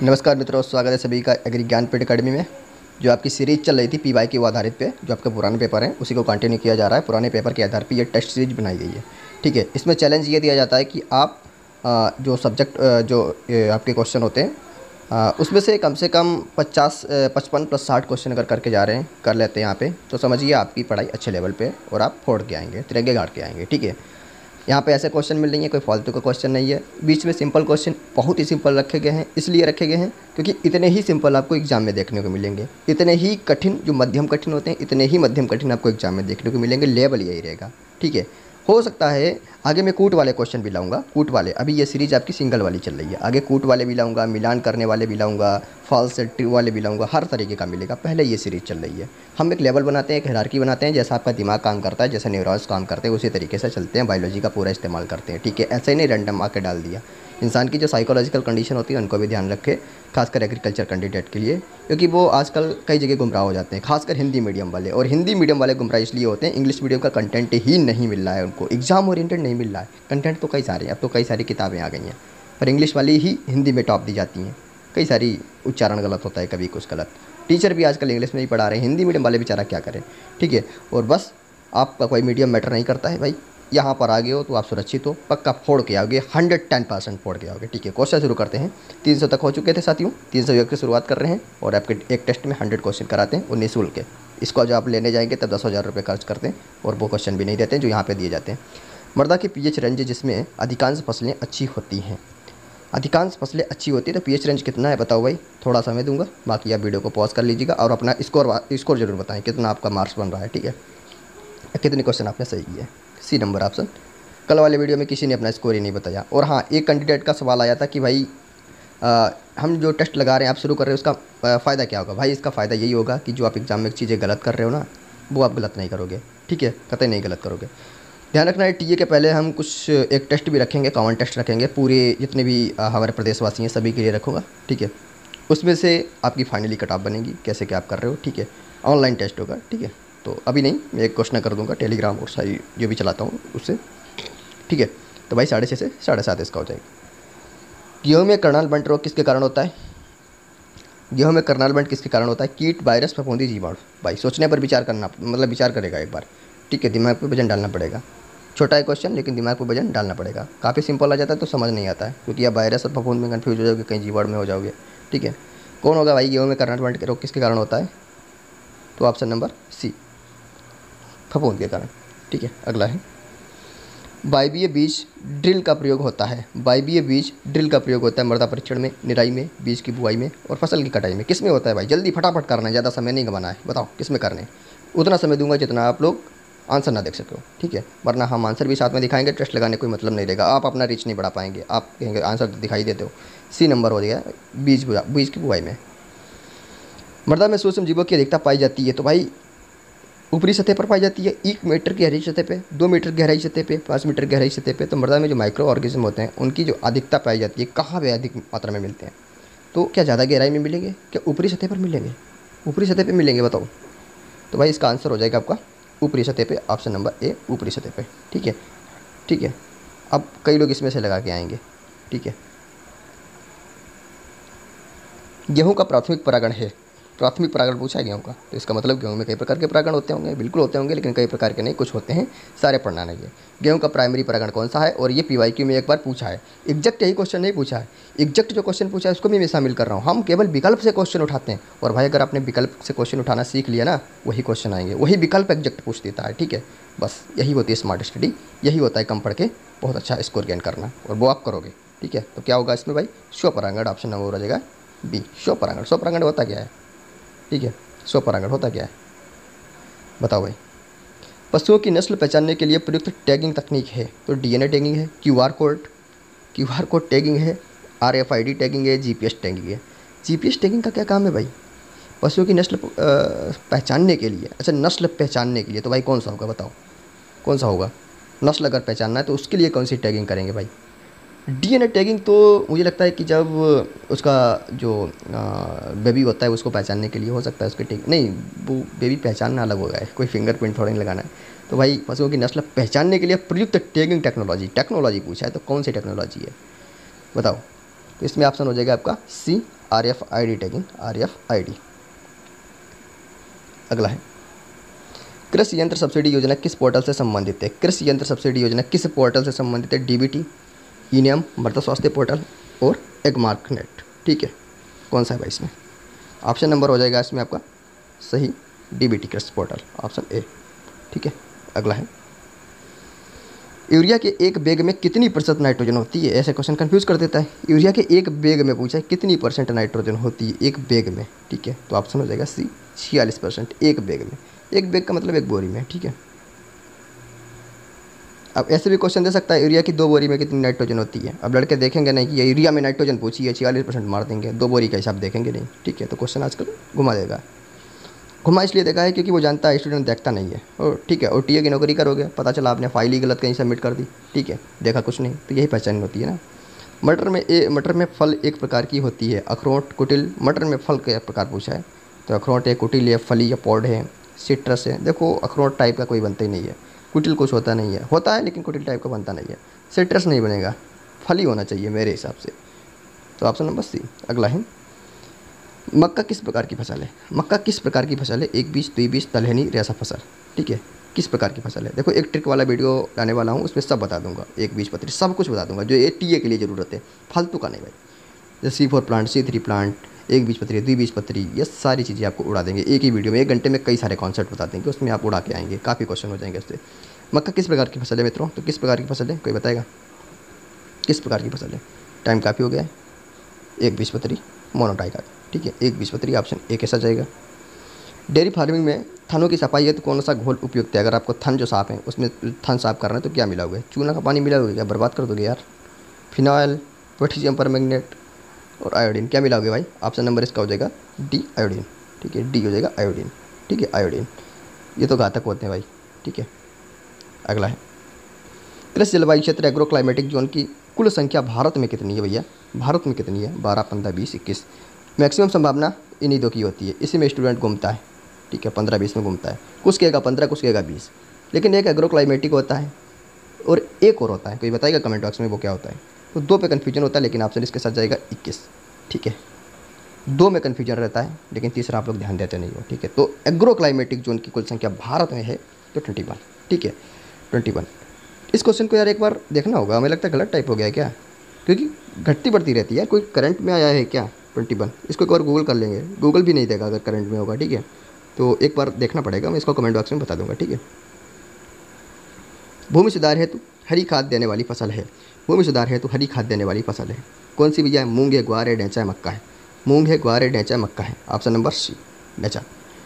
नमस्कार मित्रों, स्वागत है सभी का एग्री ज्ञानपीठ अकेडमी में। जो आपकी सीरीज़ चल रही थी पीवाई के आधारित पे, जो आपके पुराने पेपर हैं उसी को कंटिन्यू किया जा रहा है। पुराने पेपर के आधार पे ये टेस्ट सीरीज बनाई गई है। ठीक है, इसमें चैलेंज ये दिया जाता है कि आप जो सब्जेक्ट आपके क्वेश्चन होते हैं उसमें से कम 55 प्लस 60 क्वेश्चन अगर करके जा रहे हैं, कर लेते हैं यहाँ पे, तो समझिए आपकी पढ़ाई अच्छे लेवल पे और आप फोड़ के आएंगे, तिरंगे गाड़ के आएंगे। ठीक है, यहाँ पे ऐसे क्वेश्चन मिल रही हैं, कोई फालतू का क्वेश्चन नहीं है। बीच में सिंपल क्वेश्चन बहुत ही सिंपल रखे गए हैं, इसलिए रखे गए हैं क्योंकि इतने ही सिंपल आपको एग्जाम में देखने को मिलेंगे। इतने ही कठिन जो मध्यम कठिन होते हैं, इतने ही मध्यम कठिन आपको एग्जाम में देखने को मिलेंगे। लेवल यही रहेगा। ठीक है, हो सकता है आगे मैं कूट वाले क्वेश्चन भी लाऊंगा। कूट वाले, अभी ये सीरीज आपकी सिंगल वाली चल रही है, आगे कूट वाले भी लाऊंगा, मिलान करने वाले भी लाऊंगा, फॉल्स ट्रू वाले भी लाऊंगा, हर तरीके का मिलेगा। पहले ये सीरीज चल रही है। हम एक लेवल बनाते हैं, एक हायरार्की बनाते हैं, जैसा आपका दिमाग काम करता है, जैसे न्यूरॉन्स काम करते हैं, उसी तरीके से चलते हैं। बायोलॉजी का पूरा इस्तेमाल करते हैं। ठीक है, ऐसे ही नहीं रैंडम आके डाल दिया। इंसान की जो साइकोलॉजिकल कंडीशन होती है उनको भी ध्यान रखें, खासकर एग्रीकल्चर कैंडिडेट के लिए, क्योंकि वो आजकल कई जगह गुमराह हो जाते हैं, खासकर हिंदी मीडियम वाले। और हिंदी मीडियम वाले गुमराह इसलिए होते हैं, इंग्लिश मीडियम का कंटेंट ही नहीं मिल रहा है उनको, एग्जाम ओरिएंटेड नहीं मिल रहा है। कंटेंट तो कई सारे हैं, अब तो कई सारी किताबें आ गई हैं, पर इंग्लिश वाली ही हिंदी में टॉप दी जाती हैं। कई सारी उच्चारण गलत होता है, कभी कुछ गलत। टीचर भी आजकल इंग्लिश में ही पढ़ा रहे हैं, हिंदी मीडियम वाले बेचारा क्या करें। ठीक है, और बस आपका कोई मीडियम मैटर नहीं करता है भाई। यहाँ पर आ गए हो तो आप सुरक्षित हो, पक्का फोड़ के आओगे, 110% फोड़ के आओगे। ठीक है, क्वेश्चन शुरू करते हैं। 300 तक हो चुके थे साथियों, 301 की शुरुआत कर रहे हैं और आपके एक टेस्ट में 100 क्वेश्चन कराते हैं और निःशुल्क के। इसको जो आप लेने जाएंगे तब 10,000 रुपये खर्च करते हैं और वो क्वेश्चन भी नहीं देते हैं जो यहाँ पे दिए जाते हैं। मृदा की पीएच रेंज जिसमें अधिकांश फसलें अच्छी होती हैं, अधिकांश फसलें अच्छी होती है, तो पीएच रेंज कितना है बताओ भाई। थोड़ा समय दूंगा, बाकी आप वीडियो को पॉज कर लीजिएगा और अपना स्कोर जरूर बताएं, कितना आपका मार्क्स बन रहा है। ठीक है, कितने क्वेश्चन आपने सही किए। C number option. कल वाले वीडियो में किसी ने अपना स्कोर ही नहीं बताया। और हाँ, एक कैंडिडेट का सवाल आया था कि भाई हम जो टेस्ट लगा रहे हैं, आप शुरू कर रहे हो, उसका फ़ायदा क्या होगा। भाई इसका फ़ायदा यही होगा कि जो आप एग्ज़ाम में चीज़ें गलत कर रहे हो ना, वो आप गलत नहीं करोगे। ठीक है, कतई नहीं गलत करोगे। ध्यान रखना है, टीए के पहले हम कुछ एक टेस्ट भी रखेंगे, कॉमन टेस्ट रखेंगे, पूरे जितने भी हमारे प्रदेशवासी हैं सभी के लिए रखूँगा। ठीक है, उसमें से आपकी फाइनली कट ऑफ बनेगी, कैसे क्या आप कर रहे हो। ठीक है, ऑनलाइन टेस्ट होगा। ठीक है, तो अभी नहीं, मैं एक क्वेश्चन कर दूंगा टेलीग्राम और सारी जो भी चलाता हूँ उससे। ठीक है, तो भाई 6:30 से 7:30 इसका हो जाएगा। गेहूँ में कर्नाल बंट रोग किसके कारण होता है। गेहूँ में कर्नाल बंट किसके कारण होता है। कीट, वायरस, फफूंदी, जीवाणु। भाई सोचने पर विचार करना, मतलब विचार करेगा एक बार। ठीक है, दिमाग पे वजन डालना पड़ेगा। छोटा है क्वेश्चन, लेकिन दिमाग पे वजन डालना पड़ेगा। काफ़ी सिंपल आ जाता है तो समझ नहीं आता है, क्योंकि आप वायरस और फफूंद में कन्फ्यूज हो जाओगे, कहीं जीवाणु में हो जाओगे। ठीक है, कौन होगा भाई गेहूँ में कर्नाल बंट रोग किसके कारण होता है, तो ऑप्शन नंबर सी, फफूंद के कारण। ठीक है, अगला है वायवीय बीज ड्रिल का प्रयोग होता है। वायवीय बीज ड्रिल का प्रयोग होता है मृदा परीक्षण में, निराई में, बीज की बुआई में और फसल की कटाई में। किस में होता है भाई, जल्दी फटाफट करना है, ज़्यादा समय नहीं गंवाना है। बताओ किस में करने, उतना समय दूंगा जितना आप लोग आंसर ना देख सको। ठीक है, वरना हम आंसर भी साथ में दिखाएंगे, टेस्ट लगाने कोई मतलब नहीं रहेगा, आप अपना रीच नहीं बढ़ा पाएंगे, आप कहेंगे आंसर दिखाई देते हो। सी नंबर हो गया बीज की बुआई में। मृदा में सूक्ष्म जीवों की अधिकता पाई जाती है, तो भाई ऊपरी सतह पर पाई जाती है, 1 मीटर गहराई सतह पे, 2 मीटर गहराई सतह पे, 5 मीटर गहराई सतह पे। तो मृदा में जो माइक्रो ऑर्गेनिज्म होते हैं उनकी जो अधिकता पाई जाती है, कहाँ पे अधिक मात्रा में मिलते हैं, तो क्या ज़्यादा गहराई में मिलेंगे, क्या ऊपरी सतह पर मिलेंगे, ऊपरी सतह पे मिलेंगे, बताओ। तो भाई इसका आंसर हो जाएगा आपका ऊपरी सतह पे, ऑप्शन नंबर ए, ऊपरी सतह पे। ठीक है, ठीक है, अब कई लोग इसमें से लगा के आएंगे। ठीक है, गेहूँ का प्राथमिक परागण है, प्राथमिक परागण पूछा है गेहूँ का, तो इसका मतलब गेहूँ में कई प्रकार के परागण होते होंगे, बिल्कुल होते होंगे, लेकिन कई प्रकार के नहीं, कुछ होते हैं, सारे पढ़ना नहीं है। गेहूँ का प्राइमरी परागण कौन सा है, और ये पीवाईक्यू में एक बार पूछा है। एग्जैक्ट यही क्वेश्चन नहीं पूछा है, एग्जैक्ट जो क्वेश्चन पूछा है उसको भी मैं शामिल कर रहा हूँ। हम केवल विकल्प से क्वेश्चन उठाते हैं, और भाई अगर आपने विकल्प से क्वेश्चन उठाना सीख लिया ना, वही क्वेश्चन आएंगे, वही विकल्प एग्जैक्ट पूछ देता है। ठीक है, बस यही होती है स्मार्ट स्टडी, यही होता है कम पढ़ के बहुत अच्छा स्कोर गेन करना, और वो आप करोगे। ठीक है, तो क्या होगा इसमें भाई, स्वपरागण, ऑप्शन नंबर हो जाएगा बी, स्वपरागण। स्वपरागण होता क्या है। ठीक है, स्वपरागण होता क्या है बताओ भाई। पशुओं की नस्ल पहचानने के लिए प्रयुक्त टैगिंग तकनीक है, तो डीएनए टैगिंग है, क्यूआर कोड टैगिंग है, आरएफआईडी टैगिंग है, जीपीएस टैगिंग है। जीपीएस टैगिंग का क्या काम है भाई, पशुओं की नस्ल पहचानने के लिए। अच्छा, नस्ल पहचानने के लिए, तो भाई कौन सा होगा बताओ, कौन सा होगा। नस्ल अगर पहचानना है तो उसके लिए कौन सी टैगिंग करेंगे भाई। डीएनए टैगिंग तो मुझे लगता है कि जब उसका जो बेबी होता है उसको पहचानने के लिए हो सकता है, उसके टैग नहीं, वो बेबी पहचानना अलग होगा, कोई फिंगरप्रिंट थोड़ा नहीं लगाना है। तो भाई पशुओं की नस्ल पहचानने के लिए प्रयुक्त टैगिंग टेक्नोलॉजी पूछा है, तो कौन सी टेक्नोलॉजी है बताओ। तो इसमें ऑप्शन हो जाएगा आपका सी, RFID टैगिंग, RFID। अगला है, कृषि यंत्र सब्सिडी योजना किस पोर्टल से संबंधित है? कृषि यंत्र सब्सिडी योजना किस पोर्टल से संबंधित है? DBT, ई-नाम, मृदा स्वास्थ्य पोर्टल और एग्मार्क नेट। ठीक है, कौन सा है भाई इसमें? ऑप्शन नंबर हो जाएगा इसमें आपका सही DBT कृषि पोर्टल, ऑप्शन ए। ठीक है, अगला है, यूरिया के एक बैग में कितनी प्रतिशत नाइट्रोजन होती है? ऐसे क्वेश्चन कंफ्यूज कर देता है। यूरिया के एक बैग में पूछा है कितनी % नाइट्रोजन होती है एक बैग में। ठीक है, तो ऑप्शन हो जाएगा सी, 46% एक बैग में। एक बैग का मतलब एक बोरी में। ठीक है, अब ऐसे भी क्वेश्चन दे सकता है यूरिया की 2 बोरी में कितनी नाइट्रोजन होती है। अब लड़के देखेंगे नहीं कि ये यूरिया में नाइट्रोजन पूछी है, 46% मार देंगे, 2 बोरी का हिसाब देखेंगे नहीं। ठीक है, तो क्वेश्चन आजकल घुमा देगा। घुमा इसलिए देखा है क्योंकि वो जानता है स्टूडेंट देखता नहीं है। और ठीक है, और टीए की नौकरी करोगे, पता चला आपने फाइल ही गलत कहीं सबमिट कर दी। ठीक है, देखा कुछ नहीं, तो यही पहचान होती है ना। मटर में फल एक प्रकार की होती है, अखरोट, कुटिल। मटर में फल के प्रकार पूछा है, तो अखरोट है, कुटिल है, फली या पॉड है, सिट्रस है। देखो अखरोट टाइप का कोई बनता ही नहीं है, कुटिल कुछ होता नहीं है, होता है लेकिन कुटिल टाइप का बनता नहीं है, सिट्रस नहीं बनेगा, फली होना चाहिए मेरे हिसाब से। तो ऑप्शन नंबर सी। अगला है, मक्का किस प्रकार की फसल है? मक्का किस प्रकार की फसल है? एक बीज, 2 बीज, दलहनी, रेशा फसल। ठीक है, किस प्रकार की फसल है? देखो एक ट्रिक वाला वीडियो लाने वाला हूँ, उसमें सब बता दूंगा, एक बीज पत्री सब कुछ बता दूंगा जो ये टीए के लिए ज़रूरत है, फालतू का नहीं भाई। जैसे C4 प्लांट, C3 प्लांट, एक बीज पत्री, 2 बीज पत्री, ये सारी चीज़ें आपको उड़ा देंगे एक ही वीडियो में। 1 घंटे में कई सारे कॉन्सेप्ट बता देंगे, उसमें आप उड़ा के आएंगे, काफ़ी क्वेश्चन हो जाएंगे उससे। मक्का किस प्रकार की फसल है मित्रों? तो किस प्रकार की फसल है, कोई बताएगा किस प्रकार की फसल है? टाइम काफ़ी हो गया है। एक बीज पत्री, मोनोटाइका। ठीक है, एक बीज पत्री, ऑप्शन ए कैसा जाएगा? डेयरी फार्मिंग में थनों की सफाई है तो कौन सा घोल उपयुक्त है? अगर आपको थन जो साफ है उसमें थन साफ करना है तो क्या मिलाओगे? चूना का पानी मिलाओगे क्या? बर्बाद कर दोगे यार। फिनाइल, पोटेशियम परमैंगनेट और आयोडीन, क्या मिलाओगे भाई? ऑप्शन नंबर इसका हो जाएगा डी, आयोडीन। ठीक है, डी हो जाएगा आयोडीन। ठीक है, आयोडीन, ये तो घातक होते हैं भाई। ठीक है, अगला है, कृषि जलवायु क्षेत्र एग्रो क्लाइमेटिक जोन की कुल संख्या भारत में कितनी है भैया? भारत में कितनी है? 12, 15, 20, 21। मैक्सिमम संभावना इन्हीं 2 की होती है, इसी में स्टूडेंट घूमता है। ठीक है, 15-20 में घूमता है, कुछ कहेगा 15, कुछ कहेगा 20। लेकिन एक एग्रो क्लाइमेटिक होता है और एक और होता है, कोई बताएगा कमेंट बॉक्स में वो क्या होता है? तो 2 पे कन्फ्यूजन होता है, लेकिन ऑप्शन इसके साथ जाएगा 21। ठीक है, 2 में कन्फ्यूजन रहता है, लेकिन तीसरा आप लोग ध्यान देते नहीं हो। ठीक है, तो एग्रो क्लाइमेटिक जोन की कुल संख्या भारत में है तो 21। ठीक है, 21। इस क्वेश्चन को यार एक बार देखना होगा, हमें लगता है गलत टाइप हो गया है क्या, क्योंकि घटती बढ़ती रहती है। कोई करंट में आया है क्या 21? इसको एक बार गूगल कर लेंगे, गूगल भी नहीं देगा अगर करंट में होगा। ठीक है, तो एक बार देखना पड़ेगा, मैं इसको कमेंट बॉक्स में बता दूंगा। ठीक है, भूमि सुधार हेतु हरी खाद देने वाली फसल है। भूमि सुधार हेतु हरी खाद देने वाली फसल है कौन सी भैया? मूंग है, ग्वार है, ढैंचा है, मक्का है। मूंग है, ग्वार है, ढैंचा है, मक्का है, ऑप्शन नंबर सी, ढैंचा।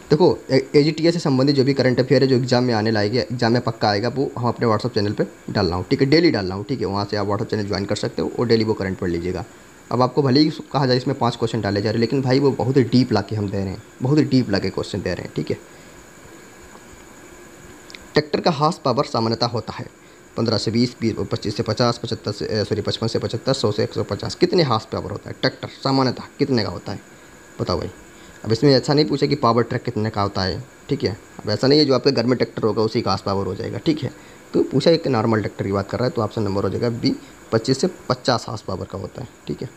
देखो AGTA से संबंधित जो भी करंट अफेयर है जो एग्जाम में आने लाएगा, एग्जाम में पक्का आएगा, वो हम अपने व्हाट्सअप चैनल पे डाल रहा हूँ। ठीक है, डेली डाल रहा हूँ। ठीक है, वहाँ से आप व्हाट्सअप चैनल ज्वाइन कर सकते हो और डेली वो करंट पढ़ लीजिएगा। अब आपको भले ही कहा जाए इसमें 5 क्वेश्चन डाले जा रहे हैं, लेकिन भाई वो बहुत ही डीप ला के हम दे रहे हैं, बहुत ही डीप ला के क्वेश्चन दे रहे हैं। ठीक है, ट्रैक्टर का हार्स पावर सामान्यतः होता है 15 से 20, 25 से 50, 55 से 75, 100 से 150। कितने हार्स पावर होता है ट्रैक्टर सामान्यतः, कितने का होता है बताओ भाई? अब इसमें ऐसा नहीं पूछे कि पावर ट्रैक कितने का होता है। ठीक है, अब ऐसा नहीं है जो आपके घर में ट्रैक्टर होगा उसी का हार्स पावर हो जाएगा। ठीक है, तो पूछा एक नॉर्मल ट्रैक्टर की बात कर रहा है, तो ऑप्शन नंबर हो जाएगा बी, 25 से 50 हार्स पावर का होता है। ठीक है,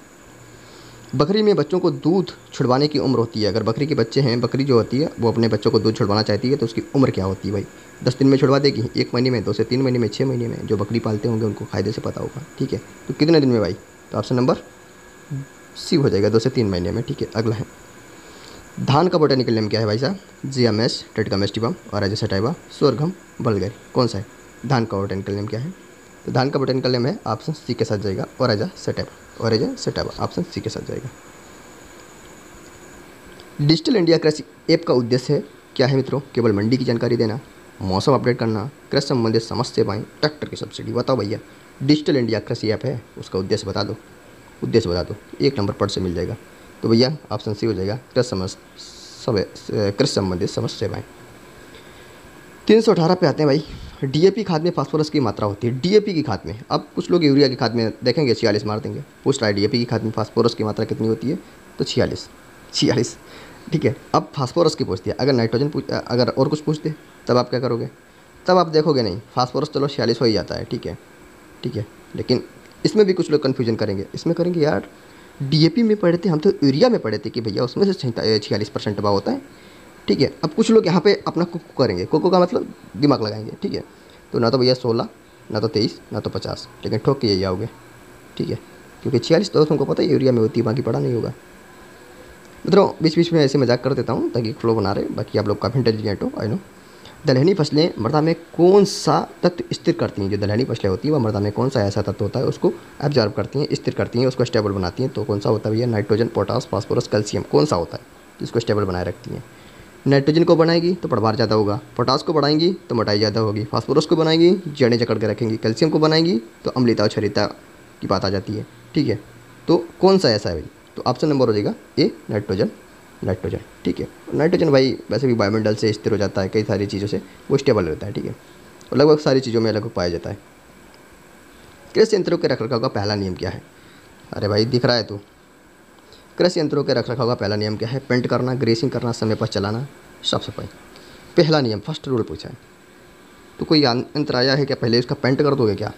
बकरी में बच्चों को दूध छुड़वाने की उम्र होती है। अगर बकरी के बच्चे हैं, बकरी जो होती है वो अपने बच्चों को दूध छुड़वाना चाहती है तो उसकी उम्र क्या होती है भाई? 10 दिन में छुड़वा देगी, 1 महीने में, 2 से 3 महीने में, 6 महीने में। जो बकरी पालते होंगे उनको कायदे से पता होगा। ठीक है, तो कितने दिन में भाई? तो ऑप्शन नंबर सी हो जाएगा, 2 से 3 महीने में। ठीक है, अगला है, धान का बोटेनिकल नेम क्या है भाई साहब? जियामेस, टेट्रामेस्टिवम, ओराइजा सटाइवा, सोरघम, बल्गेर, कौन सा है? धान का बोटेनिकल नेम क्या है? तो धान का बोटेनिकल नेम है, ऑप्शन सी के साथ जाएगा, Oryza sativa. Oryza sativa, option C के साथ जाएगा। डिजिटल इंडिया कृषि ऐप का उद्देश्य क्या है मित्रों? केवल मंडी की जानकारी देना, मौसम अपडेट करना, कृषि संबंधित समस्त सेवाएं, ट्रैक्टर की सब्सिडी। बताओ भैया, डिजिटल इंडिया कृषि ऐप है, उसका उद्देश्य बता दो, उद्देश्य बता दो, 1 नंबर पर से मिल जाएगा। तो भैया ऑप्शन सी हो जाएगा, कृषि संबंधित समस्त सेवाएँ। 318 पे आते हैं भाई, DAP खाद में फास्फोरस की मात्रा होती है। DAP की खाद में, अब कुछ लोग यूरिया की खाद में देखेंगे 46 मार देंगे। पूछ रहा है DAP की खाद में फास्फोरस की मात्रा कितनी होती है? तो 46। ठीक है, अब फास्फोरस की पूछती है, अगर नाइट्रोजन अगर और कुछ पूछते तब आप क्या करोगे? तब आप देखोगे नहीं, फास्फोरस चलो 46 हो ही जाता है। ठीक है, ठीक है, लेकिन इसमें भी कुछ लोग कन्फ्यूजन करेंगे, इसमें करेंगे यार डीएपी में पढ़े थे, हम तो यूरिया में पढ़े थे कि भैया उसमें से 46% दबाव होता है। ठीक है, अब कुछ लोग यहाँ पे अपना कुक करेंगे, कुक का मतलब दिमाग लगाएंगे। ठीक है, तो ना तो भैया 16, ना तो 23, ना तो 50, लेकिन ठोक के यही आओगे। ठीक है, क्योंकि 46 तो तुमको पता है यूरिया में होती है, बाकी पढ़ा नहीं होगा। मित्रों बीच बीच में ऐसे मजाक कर देता हूँ ताकि फ्लो बना रहे, बाकी आप लोग काफ़ी इंटेलिजेंट हो, आई नो। दलहनी फसलें मृदा में कौन सा तत्व स्थिर करती हैं? जो दलहनी फसलें होती हैं वह मृदा में कौन सा ऐसा तत्व होता है उसको एब्जॉर्ब करती हैं, स्थिर करती हैं, उसको स्टेबल बनाती हैं? तो कौन सा होता है भैया? Nitrogen, potash, phosphorus, calcium. कौन सा होता है जिसको स्टेबल बनाए रखती हैं? नाइट्रोजन को बनाएगी तो प्रभार ज़्यादा होगा, पोटास को बढ़ाएंगी तो मोटाई ज़्यादा होगी, फास्फोरस को बनाएंगी जड़ें जकड़ के रखेंगी, कैल्शियम को बनाएंगी तो अम्लता और क्षारीयता की बात आ जाती है। ठीक है, तो कौन सा ऐसा है भाई? तो ऑप्शन नंबर हो जाएगा ए, नाइट्रोजन। नाइट्रोजन, ठीक है। नाइट्रोजन भाई वैसे भी वायुमंडल से स्थिर हो जाता है, कई सारी चीज़ों से वो स्टेबल रहता है। ठीक है, और लगभग सारी चीज़ों में लगभग पाया जाता है। कृषि यंत्रों के रखरखाव का पहला नियम क्या है? अरे भाई दिख रहा है तो, कृषि यंत्रों के रखरखाव का पहला नियम क्या है? पेंट करना, ग्रेसिंग करना, समय पर चलाना, साफ सफाई। पहला नियम, फर्स्ट रूल पूछा है। तो कोई यंत्र आया है क्या? पहले उसका पेंट कर दोगे क्या?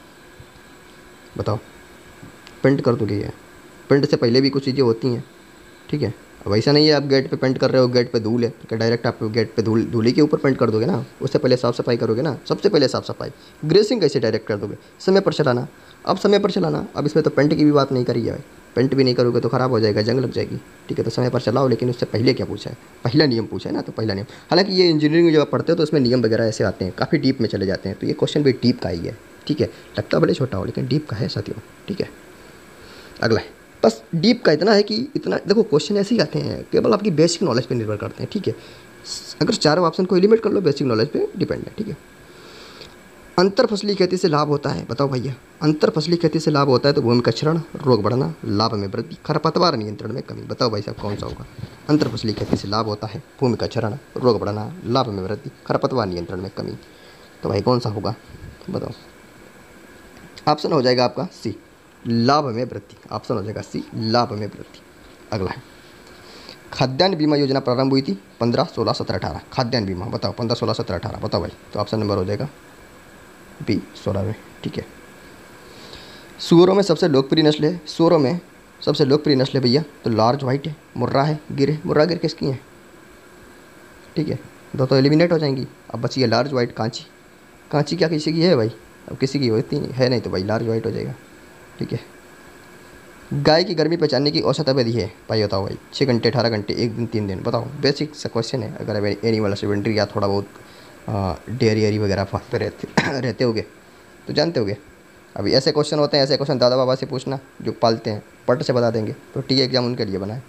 बताओ, पेंट कर दोगे? ये पेंट से पहले भी कुछ चीज़ें होती हैं। ठीक है, अब ऐसा नहीं है आप गेट पे पेंट कर रहे हो, गेट पे धूल है क्या डायरेक्ट आप गेट पे धूल के ऊपर पेंट कर दोगे ना? उससे पहले साफ़ सफाई करोगे ना, सबसे पहले साफ़ सफाई। ग्रेसिंग कैसे डायरेक्ट कर दोगे? समय पर चलाना। अब समय पर चलाना, अब इसमें तो पेंट की भी बात नहीं करी है भाई, पेंट भी नहीं करोगे तो ख़राब हो जाएगा, जंग लग जाएगी। ठीक है, तो समय पर चलाओ, लेकिन उससे पहले क्या पूछा है? पहला नियम पूछा है ना, तो पहला नियम। हालांकि ये इंजीनियरिंग में जब आप पढ़ते हो तो उसमें नियम वगैरह ऐसे आते हैं, काफ़ी डीप में चले जाते हैं, तो ये क्वेश्चन भी डीप का ही है। ठीक है, लगता भले छोटा हो लेकिन डीप का है साथियों। ठीक है, अगला है, बस डीप का इतना है कि इतना देखो, क्वेश्चन ऐसे ही आते हैं, केवल आपकी बेसिक नॉलेज पे निर्भर करते हैं। ठीक है, अगर चारों ऑप्शन को एलिमिनेट कर लो, बेसिक नॉलेज पे डिपेंड है। ठीक है, अंतर फसली खेती से लाभ होता है? बताओ भैया, अंतर फसली खेती से लाभ होता है तो भूमि का क्षरण, रोग बढ़ना, लाभ में वृद्धि, खरपतवार नियंत्रण में कमी। बताओ भाई साहब कौन सा होगा? अंतर फसली खेती से लाभ होता है, भूमि का क्षरण, रोग बढ़ना, लाभ में वृद्धि, खरपतवार नियंत्रण में कमी। तो भाई कौन सा होगा बताओ? ऑप्शन हो जाएगा आपका सी, लाभ में वृद्धि। ऑप्शन हो जाएगा सी, लाभ में वृद्धि। अगला है, खाद्यान्न बीमा योजना प्रारंभ हुई थी 15, 16, 17, 18। खाद्यान्न बीमा बताओ 15, 16, 17, 18 बताओ भाई। तो ऑप्शन नंबर हो जाएगा बी, 16 में। ठीक है, सूअरों में सबसे लोकप्रिय नस्ल है, सूअरों में सबसे लोकप्रिय नस्ल है भैया तो लार्ज वाइट है, मुर्रा है, गिर है। मुर्रा गिर किसकी है? ठीक है, दो तो एलिमिनेट हो जाएंगी, अब बची है लार्ज वाइट, कांची। कांची क्या किसी की है भाई? अब किसी की होती है नहीं, तो भाई लार्ज वाइट हो जाएगा। ठीक है, गाय की गर्मी पहचानने की औसत अवधि है भाई, बताओ भाई। 6 घंटे, 18 घंटे, 1 दिन, 3 दिन? बताओ, बेसिक सा क्वेश्चन है। अगर एनिमल हस्बेंड्री या थोड़ा बहुत डेयरी एरी वगैरह फार्म पे रहते होगे तो जानते होगे। अभी ऐसे क्वेश्चन होते हैं, ऐसे क्वेश्चन दादा बाबा से पूछना जो पालते हैं, पट से बता देंगे। तो टी एग्जाम उनके लिए बनाए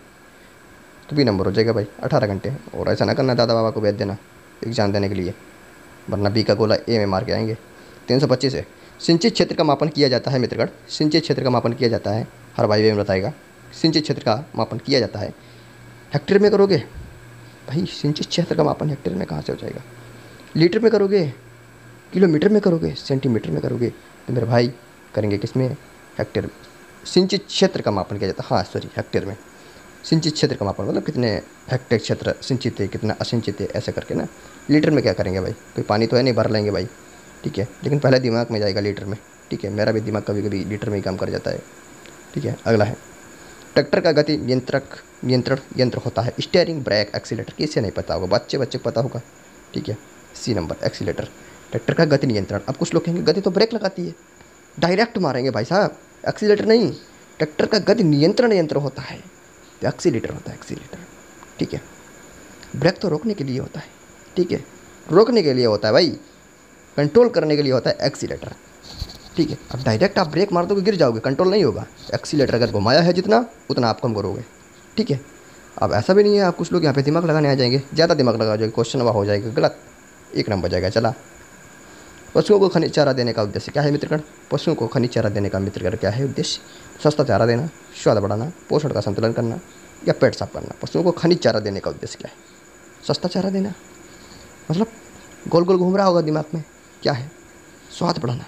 तो भी नंबर हो जाएगा भाई 18 घंटे। और ऐसा ना करना दादा बाबा को भेज देना एग्जाम देने के लिए, वरना बी का गोला ए में मार के आएंगे। 325 है, सिंचित क्षेत्र का मापन किया जाता है मित्रगण, सिंचित क्षेत्र का मापन किया जाता है, हर भाई बहन बताएगा। सिंचित क्षेत्र का मापन किया जाता है, हेक्टेयर में करोगे भाई? सिंचित क्षेत्र का मापन हेक्टेयर में कहाँ से हो जाएगा? लीटर में करोगे, किलोमीटर में करोगे, सेंटीमीटर में करोगे? तो मेरे भाई करेंगे किस में? हेक्टेयर में। सिंचित क्षेत्र का मापन किया जाता है, हाँ सॉरी, हेक्टेयर में। सिंचित क्षेत्र का मापन मतलब कितने हेक्टेयर क्षेत्र सिंचित है, कितना असिंचित है, ऐसे करके ना। लीटर में क्या करेंगे भाई? कोई पानी तो है नहीं, भर लेंगे भाई। ठीक है, लेकिन पहले दिमाग में जाएगा लीटर में। ठीक है, मेरा भी दिमाग कभी कभी लीटर में ही काम कर जाता है। ठीक है, अगला है, ट्रैक्टर का गति नियंत्रण यंत्र होता है, स्टीयरिंग, ब्रेक, एक्सीलेटर। किसे नहीं पता होगा? बच्चे को पता होगा। ठीक है, सी नंबर, एक्सीलेटर। ट्रैक्टर का गति नियंत्रण। अब कुछ लोग कहेंगे गति तो ब्रेक लगाती है, डायरेक्ट मारेंगे भाई साहब, एक्सीलेटर नहीं। ट्रैक्टर का गति नियंत्रण यंत्र होता है तो एक्सीलेटर होता है, एक्सीलेटर। ठीक है, ब्रेक तो रोकने के लिए होता है। ठीक है, रोकने के लिए होता है भाई, कंट्रोल करने के लिए होता है एक्सीलेटर। ठीक है, अब डायरेक्ट आप ब्रेक मार दोगे गिर जाओगे, कंट्रोल नहीं होगा। एक्सीलेटर अगर घुमाया है जितना उतना आप कम करोगे। ठीक है, अब ऐसा भी नहीं है, आप कुछ लोग यहाँ पे दिमाग लगाने आ जाएंगे, ज़्यादा दिमाग लगा जाएगा, क्वेश्चन वह हो जाएगा गलत, 1 नंबर जाएगा। चला, पशुओं को खनिज चारा देने का उद्देश्य क्या है मित्रगण? पशुओं को खनिज चारा देने का मित्रगण क्या है उद्देश्य? सस्ता चारा देना, स्वाद बढ़ाना, पोषण का संतुलन करना या पेट साफ करना। पशुओं को खनिज चारा देने का उद्देश्य क्या है? सस्ता चारा देना, मतलब गोल गोल घूम रहा होगा दिमाग में, क्या है? स्वाद बढ़ाना,